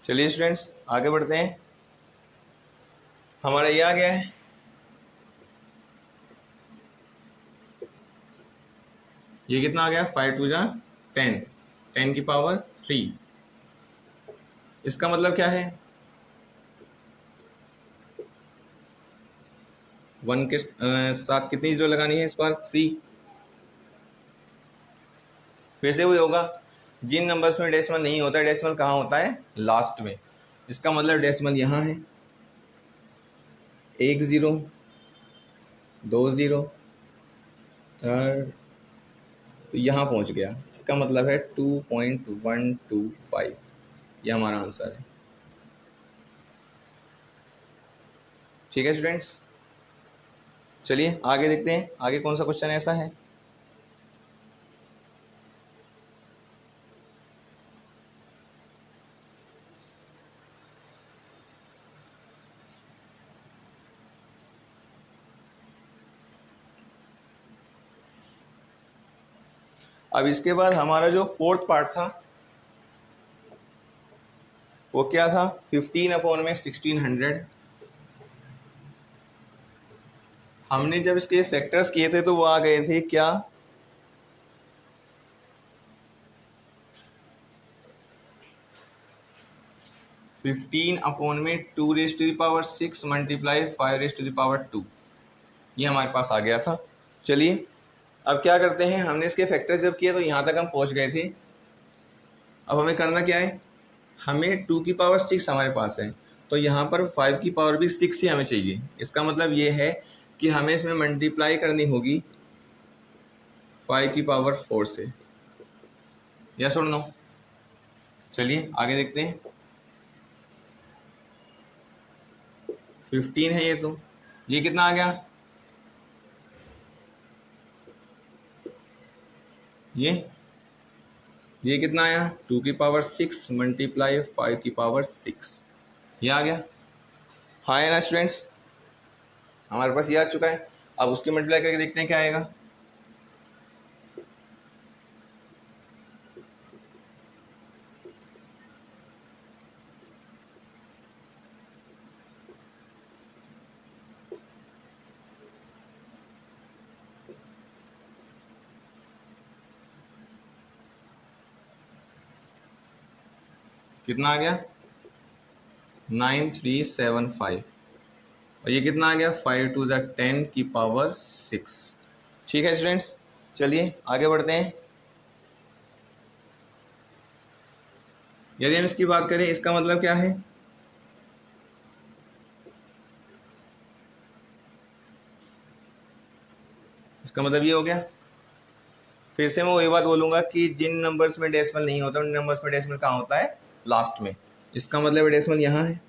चलिए स्टूडेंट्स आगे बढ़ते हैं। हमारा ये आ गया है, ये कितना आ गया 5 2 10, 10⁻3। इसका मतलब क्या है 1 के साथ कितनी जीरो लगानी है इस बार 3। फिर से वही होगा, जिन नंबर्स में डेसिमल नहीं होता है डेसिमल कहाँ होता है, लास्ट में। इसका मतलब डेसिमल यहाँ है, 1 0 2 0 थर्ड, तो यहाँ पहुँच गया। इसका मतलब है 2.125, ये हमारा आंसर है। ठीक है स्टूडेंट्स, चलिए आगे देखते हैं आगे कौन सा क्वेश्चन ऐसा है। अब इसके बाद हमारा जो फोर्थ पार्ट था वो क्या था 15/1600। हमने जब इसके फैक्टर्स किए थे तो वो आ गए थे क्या, 15 अपॉन में 2⁶ मल्टीप्लाई 5⁻², ये हमारे पास आ गया था। चलिए अब क्या करते हैं, हमने इसके फैक्टर्स जब किए तो यहाँ तक हम पहुँच गए थे। अब हमें करना क्या है, हमें 2⁶ हमारे पास है, तो यहाँ पर 5⁻6 ही हमें चाहिए। इसका मतलब ये है कि हमें इसमें मल्टीप्लाई करनी होगी 5⁻4 से, यस और नो। चलिए आगे देखते हैं। 15 है ये, तो ये कितना आ गया, ये कितना आया, 2⁶ मल्टीप्लाई 5⁶, ये आ गया। हाँ है ना स्टूडेंट्स, हमारे पास ये आ चुका है। अब उसकी मल्टीप्लाई करके देखते हैं क्या आएगा। कितना आ गया, 9375, और ये कितना आ गया, 5×2 = 10⁶। ठीक है स्टूडेंट्स, चलिए आगे बढ़ते हैं। यदि हम इसकी बात करें, इसका मतलब क्या है, इसका मतलब ये हो गया। फिर से मैं वही बात बोलूंगा कि जिन नंबर्स में डेसिमल नहीं होता उन नंबर्स में डेसिमल कहाँ होता है, लास्ट में। इसका मतलब डेसिमल यहाँ है,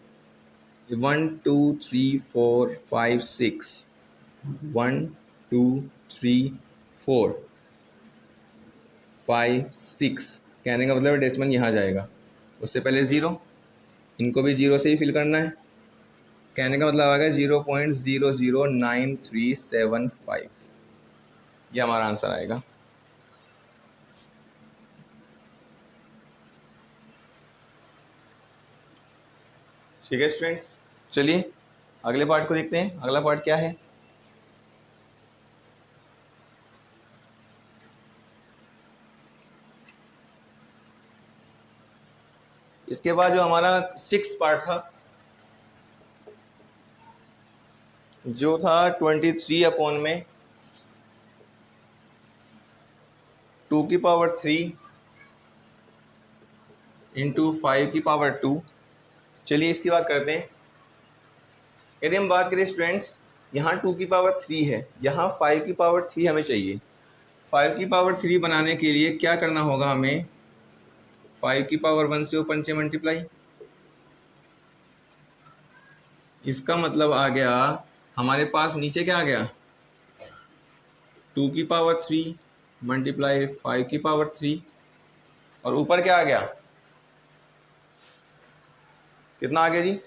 1 2 3 4 5 6, 1 2 3 4 5 6, कहने का मतलब डेसिमल यहाँ जाएगा। उससे पहले 0, इनको भी 0 से ही फिल करना है। कहने का मतलब आ गया 0.009375, ये हमारा आंसर आएगा। ठीक है स्टूडेंट्स, चलिए अगले पार्ट को देखते हैं। अगला पार्ट क्या है, इसके बाद जो हमारा 6th पार्ट था, जो था 23 अपॉन में 2⁵ इंटू 5⁵2। चलिए इसकी बात करते हैं। यदि हम बात करें स्टूडेंट्स, यहाँ 2⁵ है, यहाँ 5⁵3 हमें चाहिए। 5⁵3 बनाने के लिए क्या करना होगा हमें, 5⁵1 से ऊपर नीचे मल्टीप्लाई। इसका मतलब आ गया हमारे पास नीचे क्या आ गया, 2⁵3 मल्टीप्लाई 5⁵3, और ऊपर क्या आ गया, कितना आ गया जी,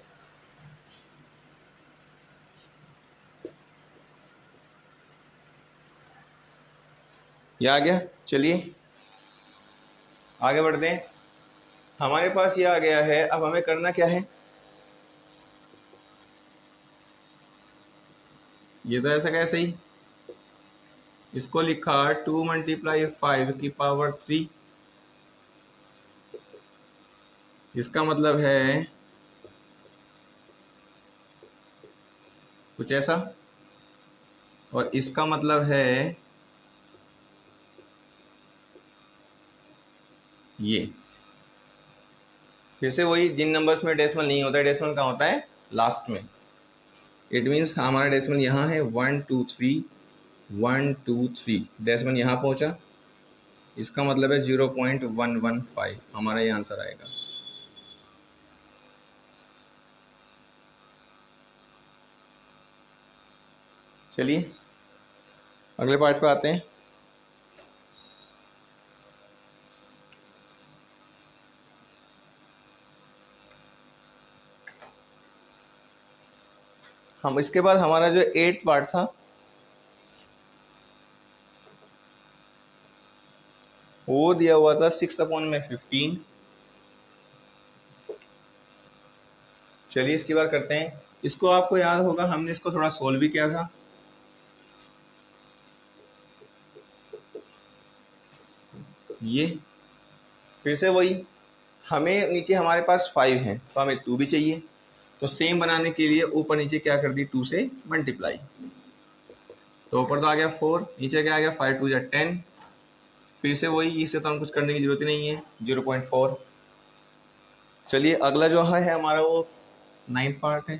ये आ गया। चलिए आगे बढ़ते हैं। हमारे पास ये आ गया है, अब हमें करना क्या है, ये तो ऐसा कैसे ही, इसको लिखा 2 मल्टीप्लाई 5⁵3, इसका मतलब है कुछ ऐसा, और इसका मतलब है ये। फिर से वही, जिन नंबर्स में डेसिमल नहीं होता है, डेसिमल कहाँ होता है, लास्ट में। इट मीन्स हमारा डेसिमल यहाँ है 1 2 3 1 2 3, डेसिमल यहाँ पहुँचा, इसका मतलब है 0.115, हमारा ये आंसर आएगा। चलिए अगले पार्ट पे आते हैं। हम इसके बाद हमारा जो 8th पार्ट था, वो दिया हुआ था 6/15। चलिए इसकी बात करते हैं। इसको आपको याद होगा, हमने इसको थोड़ा सोल्व भी किया था। ये फिर से वही, हमें नीचे हमारे पास 5 हैं तो हमें 2 भी चाहिए, तो सेम बनाने के लिए ऊपर नीचे क्या कर दी, 2 से मल्टीप्लाई, तो ऊपर तो आ गया 4, नीचे क्या आ गया 5 2 जा 10, फिर से वही, इससे तो हम कुछ करने की जरूरत ही नहीं है, 0.4। चलिए अगला जो है हमारा वो 9th पार्ट है,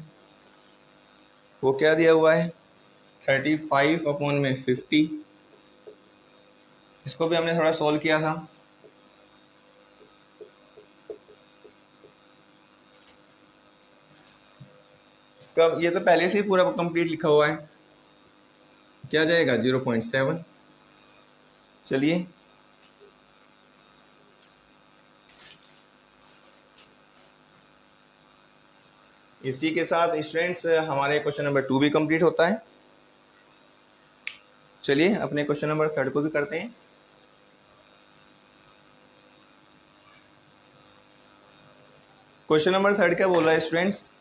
वो क्या दिया हुआ है 35 अपॉन में 50। इसको भी हमने थोड़ा सॉल्व किया था। इसका ये तो पहले से ही पूरा कंप्लीट लिखा हुआ है, क्या जाएगा 0.7। चलिए इसी के साथ स्टूडेंट्स हमारे क्वेश्चन नंबर 2 भी कंप्लीट होता है। चलिए अपने क्वेश्चन नंबर 3 को भी करते हैं। क्वेश्चन नंबर 3 क्या बोला है स्टूडेंट्स,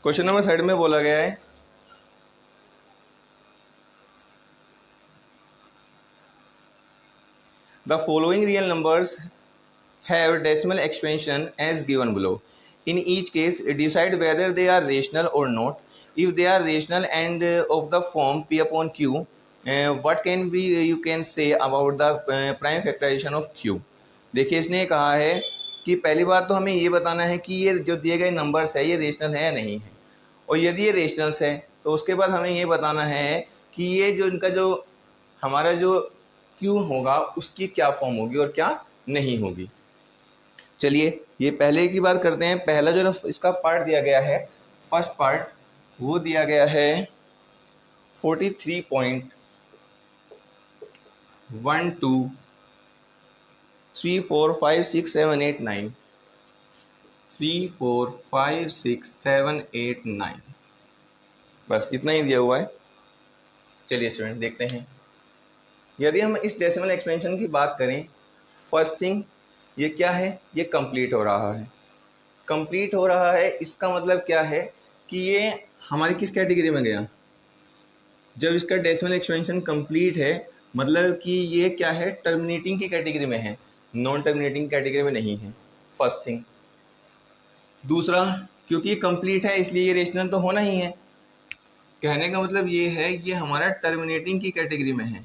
क्वेश्चन नंबर 3 में बोला गया है the following real numbers have decimal expansion as given below. In each case, decide whether they are rational or not. If they are rational and of the form p upon q, what can be you can say about the prime factorization of q? देखिए इसने कहा है कि पहली बात तो हमें ये बताना है कि ये जो दिए गए नंबर्स है ये रेशनल है या नहीं है, और यदि ये रेशनल्स है तो उसके बाद हमें ये बताना है कि ये जो इनका जो हमारा जो q होगा उसकी क्या फॉर्म होगी और क्या नहीं होगी। चलिए ये पहले की बात करते हैं। पहला जो इसका पार्ट दिया गया है, फर्स्ट पार्ट, वो दिया गया है 43.12345678 3456789, बस इतना ही दिया हुआ है। चलिए स्टूडेंट देखते हैं, यदि हम इस डेसिमल एक्सपेंशन की बात करें, फर्स्ट थिंग ये क्या है, ये कंप्लीट हो रहा है। कंप्लीट हो रहा है इसका मतलब क्या है कि ये हमारी किस कैटेगरी में गया, जब इसका डेसिमल एक्सपेंशन कंप्लीट है मतलब कि ये क्या है, टर्मिनेटिंग की कैटेगरी में है, नॉन टर्मिनेटिंग कैटेगरी में नहीं है, फर्स्ट थिंग। दूसरा, क्योंकि ये कंप्लीट है इसलिए ये रेशनल तो होना ही है, कहने का मतलब ये है ये हमारा टर्मिनेटिंग की कैटेगरी में है।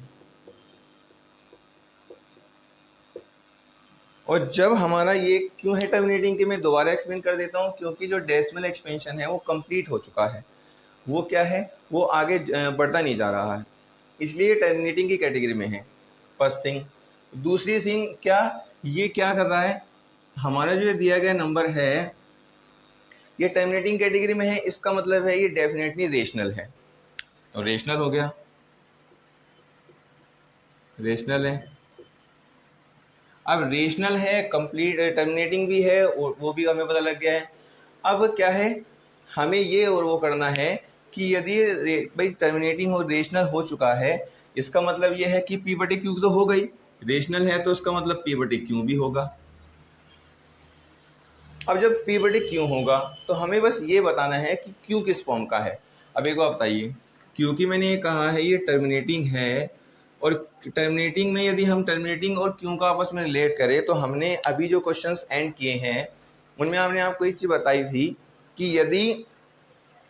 और जब हमारा ये क्यों है टर्मिनेटिंग की, मैं दोबारा एक्सप्लेन कर देता हूँ, क्योंकि जो डेसिमल एक्सपेंशन है वो कंप्लीट हो चुका है, वो क्या है, वो आगे बढ़ता नहीं जा रहा है, इसलिए टर्मिनेटिंग की कैटेगरी में है, फर्स्ट थिंग। दूसरी थिंग क्या, ये क्या कर रहा है, हमारा जो दिया गया नंबर है ये टर्मिनेटिंग कैटेगरी में है, इसका मतलब है ये डेफिनेटली रेशनल है, तो रेशनल हो गया, रेशनल है। अब रेशनल है, कंप्लीट टर्मिनेटिंग भी है, वो भी हमें पता लग गया है। अब क्या है, हमें ये और वो करना है कि यदि भाई टर्मिनेटिंग हो रेशनल हो चुका है, इसका मतलब ये है कि पी बटे क्यू तो हो गई, रेशनल है तो इसका मतलब पी बटे क्यू भी होगा। अब जब पी बटे क्यू होगा तो हमें बस ये बताना है कि क्यू किस फॉर्म का है। अब एक बार बताइए, क्योंकि मैंने ये कहा है ये टर्मिनेटिंग है, और टर्मिनेटिंग में यदि हम टर्मिनेटिंग और क्यू का आपस में रिलेट करें तो हमने अभी जो क्वेश्चंस एंड किए हैं उनमें हमने आपको एक चीज़ बताई थी कि यदि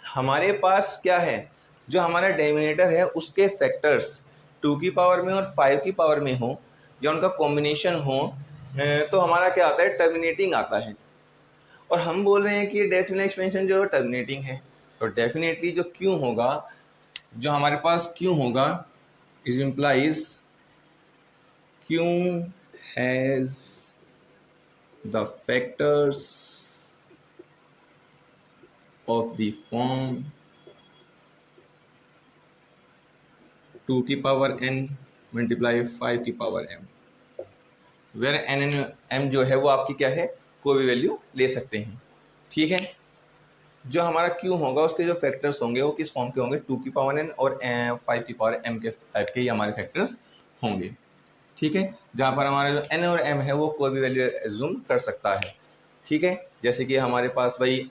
हमारे पास क्या है, जो हमारा डेमिनेटर है उसके फैक्टर्स 2 की पावर में और 5 की पावर में हो या उनका कॉम्बिनेशन हो, तो हमारा क्या आता है, टर्मिनेटिंग आता है। और हम बोल रहे हैं कि डेसिमल एक्सपेंशन जो है टर्मिनेटिंग है, तो डेफिनेटली जो क्यू होगा, जो हमारे पास क्यू होगा, is implies Q has the factors of the form 2 की पावर n मल्टीप्लाई 5 की power m, where n m जो है वो आपकी क्या है, कोई भी वैल्यू ले सकते हैं, ठीक है। जो हमारा q होगा उसके जो फैक्टर्स होंगे वो किस फॉर्म के होंगे, 2 की पावर n और 5 की पावर m के टाइप के ही हमारे फैक्टर्स होंगे, ठीक है। जहाँ पर हमारा जो n और m है वो कोई भी वैल्यू एज्यूम कर सकता है, ठीक है। जैसे कि हमारे पास भाई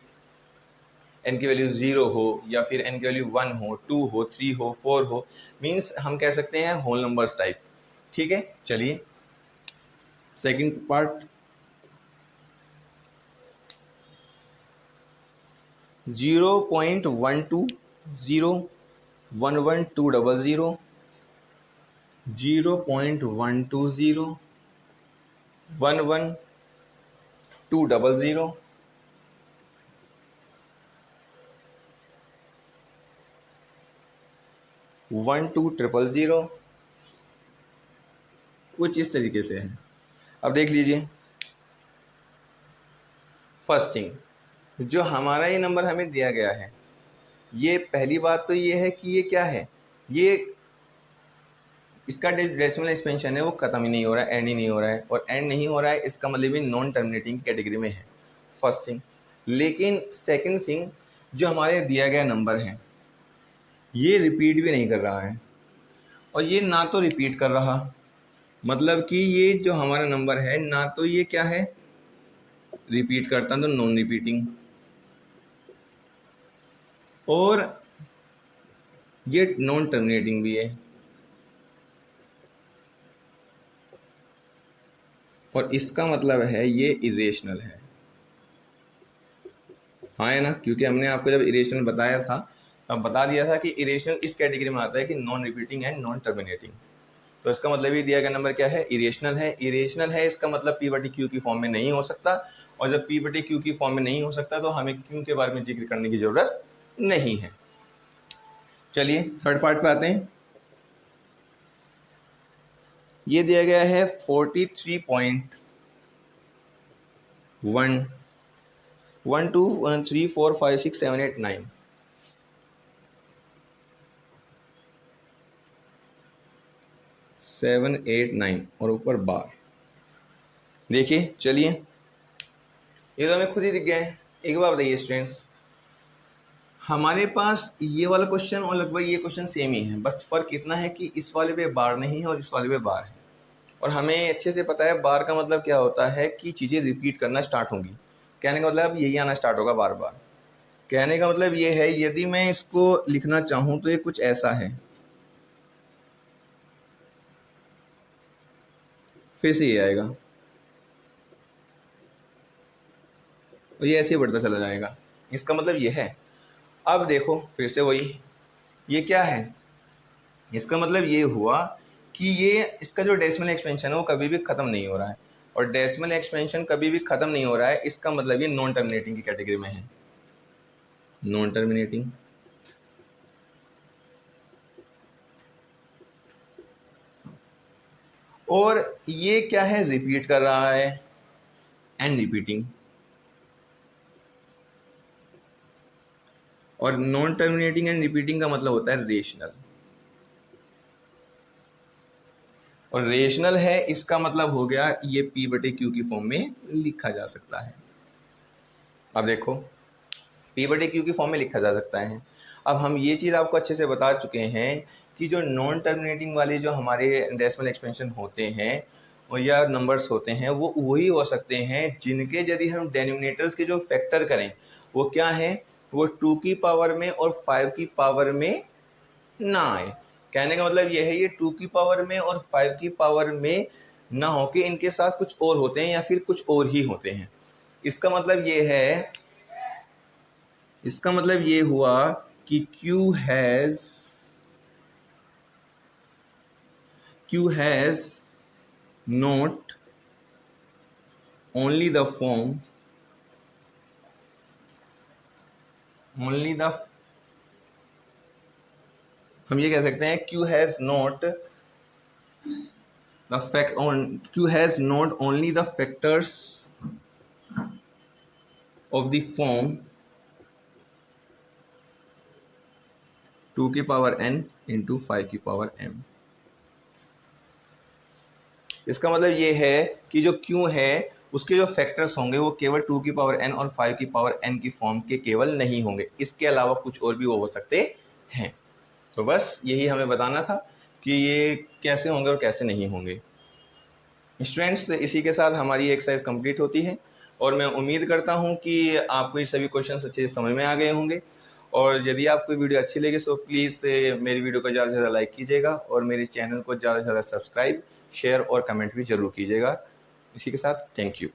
n की वैल्यू 0 हो या फिर n की वैल्यू 1 हो, 2 हो, 3 हो, 4 हो, मीन्स हम कह सकते हैं होल नंबर्स टाइप। ठीक है, चलिए सेकंड पार्ट, 0.12 01120 0.120 11200 12000, कुछ इस तरीके से है। अब देख लीजिए, फर्स्ट थिंग जो हमारा ये नंबर हमें दिया गया है, ये पहली बात तो ये है कि ये क्या है, ये इसका डेसिमल एक्सपेंशन है वो खत्म ही नहीं हो रहा है, एंड ही नहीं हो रहा है, और एंड नहीं हो रहा है इसका मतलब ये नॉन टर्मिनेटिंग कैटेगरी में है, फर्स्ट थिंग। लेकिन सेकंड थिंग, जो हमारे दिया गया नंबर है ये रिपीट भी नहीं कर रहा है, और ये ना तो रिपीट कर रहा, मतलब कि ये जो हमारा नंबर है ना तो ये क्या है रिपीट करता, तो नॉन रिपीटिंग, और ये नॉन टर्मिनेटिंग भी है, और इसका मतलब है ये इरेशनल है। हाँ है ना, क्योंकि हमने आपको जब इरेशनल बताया था तब बता दिया था कि इरेशनल इस कैटेगरी में आता है कि non repeating and non terminating. तो इसका मतलब ये दिया गया नंबर क्या है, इरेशनल है। इरेशनल है इसका मतलब पी बटी क्यू की फॉर्म में नहीं हो सकता, और जब पी बटी क्यू की फॉर्म में नहीं हो सकता तो हमें क्यू के बारे में जिक्र करने की जरूरत नहीं है। चलिए थर्ड पार्ट पे आते हैं। ये दिया गया है 43.1 1 2 3 4 5 6 7 8 9 7 8 9 और ऊपर बार। देखिए चलिए ये तो हमें खुद ही दिख गया है। एक बार बताइए स्टूडेंट्स, हमारे पास ये वाला क्वेश्चन और लगभग ये क्वेश्चन सेम ही है, बस फर्क इतना है कि इस वाले पे बार नहीं है और इस वाले पे बार है। और हमें अच्छे से पता है बार का मतलब क्या होता है कि चीज़ें रिपीट करना स्टार्ट होंगी। कहने का मतलब यही आना स्टार्ट होगा बार बार। कहने का मतलब ये है यदि मैं इसको लिखना चाहूँ तो ये कुछ ऐसा है, फिर से ये आएगा और ये ऐसे ही बढ़ता चला जाएगा। इसका मतलब ये है। अब देखो फिर से वही, ये क्या है, इसका मतलब ये हुआ कि ये इसका जो डेसिमल एक्सपेंशन है वो कभी भी ख़त्म नहीं हो रहा है, और डेसिमल एक्सपेंशन कभी भी ख़त्म नहीं हो रहा है, इसका मतलब ये नॉन टर्मिनेटिंग की कैटेगरी में है, नॉन टर्मिनेटिंग। और ये क्या है, रिपीट कर रहा है, एंड रिपीटिंग। और नॉन टर्मिनेटिंग एंड रिपीटिंग का मतलब होता है रेशनल, और रेशनल है इसका मतलब हो गया ये पी बटे क्यू की फॉर्म में लिखा जा सकता है। अब देखो पी बटे क्यू की फॉर्म में लिखा जा सकता है। अब हम ये चीज़ आपको अच्छे से बता चुके हैं कि जो नॉन टर्मिनेटिंग वाले जो हमारे डेसिमल एक्सपेंशन होते हैं और या नंबर्स होते हैं वो वही हो सकते हैं जिनके यदि हम डेनोमिनेटर्स के जो फैक्टर करें वो क्या है, वो 2 की पावर में और 5 की पावर में ना आए। कहने का मतलब ये है ये 2 की पावर में और 5 की पावर में ना हो के इनके साथ कुछ और होते हैं या फिर कुछ और ही होते हैं। इसका मतलब ये है, इसका मतलब ये हुआ कि Q has not only the form, only the, हम ये कह सकते हैं Q has not the fact on Q has not only the factors of the form 2 की पावर n इंटू 5 की पावर m। इसका मतलब ये है कि जो Q है उसके जो फैक्टर्स होंगे वो केवल 2 की पावर n और 5 की पावर n की फॉर्म के केवल नहीं होंगे, इसके अलावा कुछ और भी वो हो सकते हैं। तो बस यही हमें बताना था कि ये कैसे होंगे और कैसे नहीं होंगे। स्टूडेंट्स इसी के साथ हमारी एक्सरसाइज कंप्लीट होती है। और मैं उम्मीद करता हूँ कि आपको ये सभी क्वेश्चन अच्छे से समझ में आ गए होंगे। और यदि आपको वीडियो अच्छी लगी तो प्लीज़ से मेरी वीडियो को ज़्यादा से ज़्यादा लाइक कीजिएगा और मेरे चैनल को ज़्यादा से ज़्यादा सब्सक्राइब, शेयर और कमेंट भी ज़रूर कीजिएगा। इसी के साथ थैंक यू।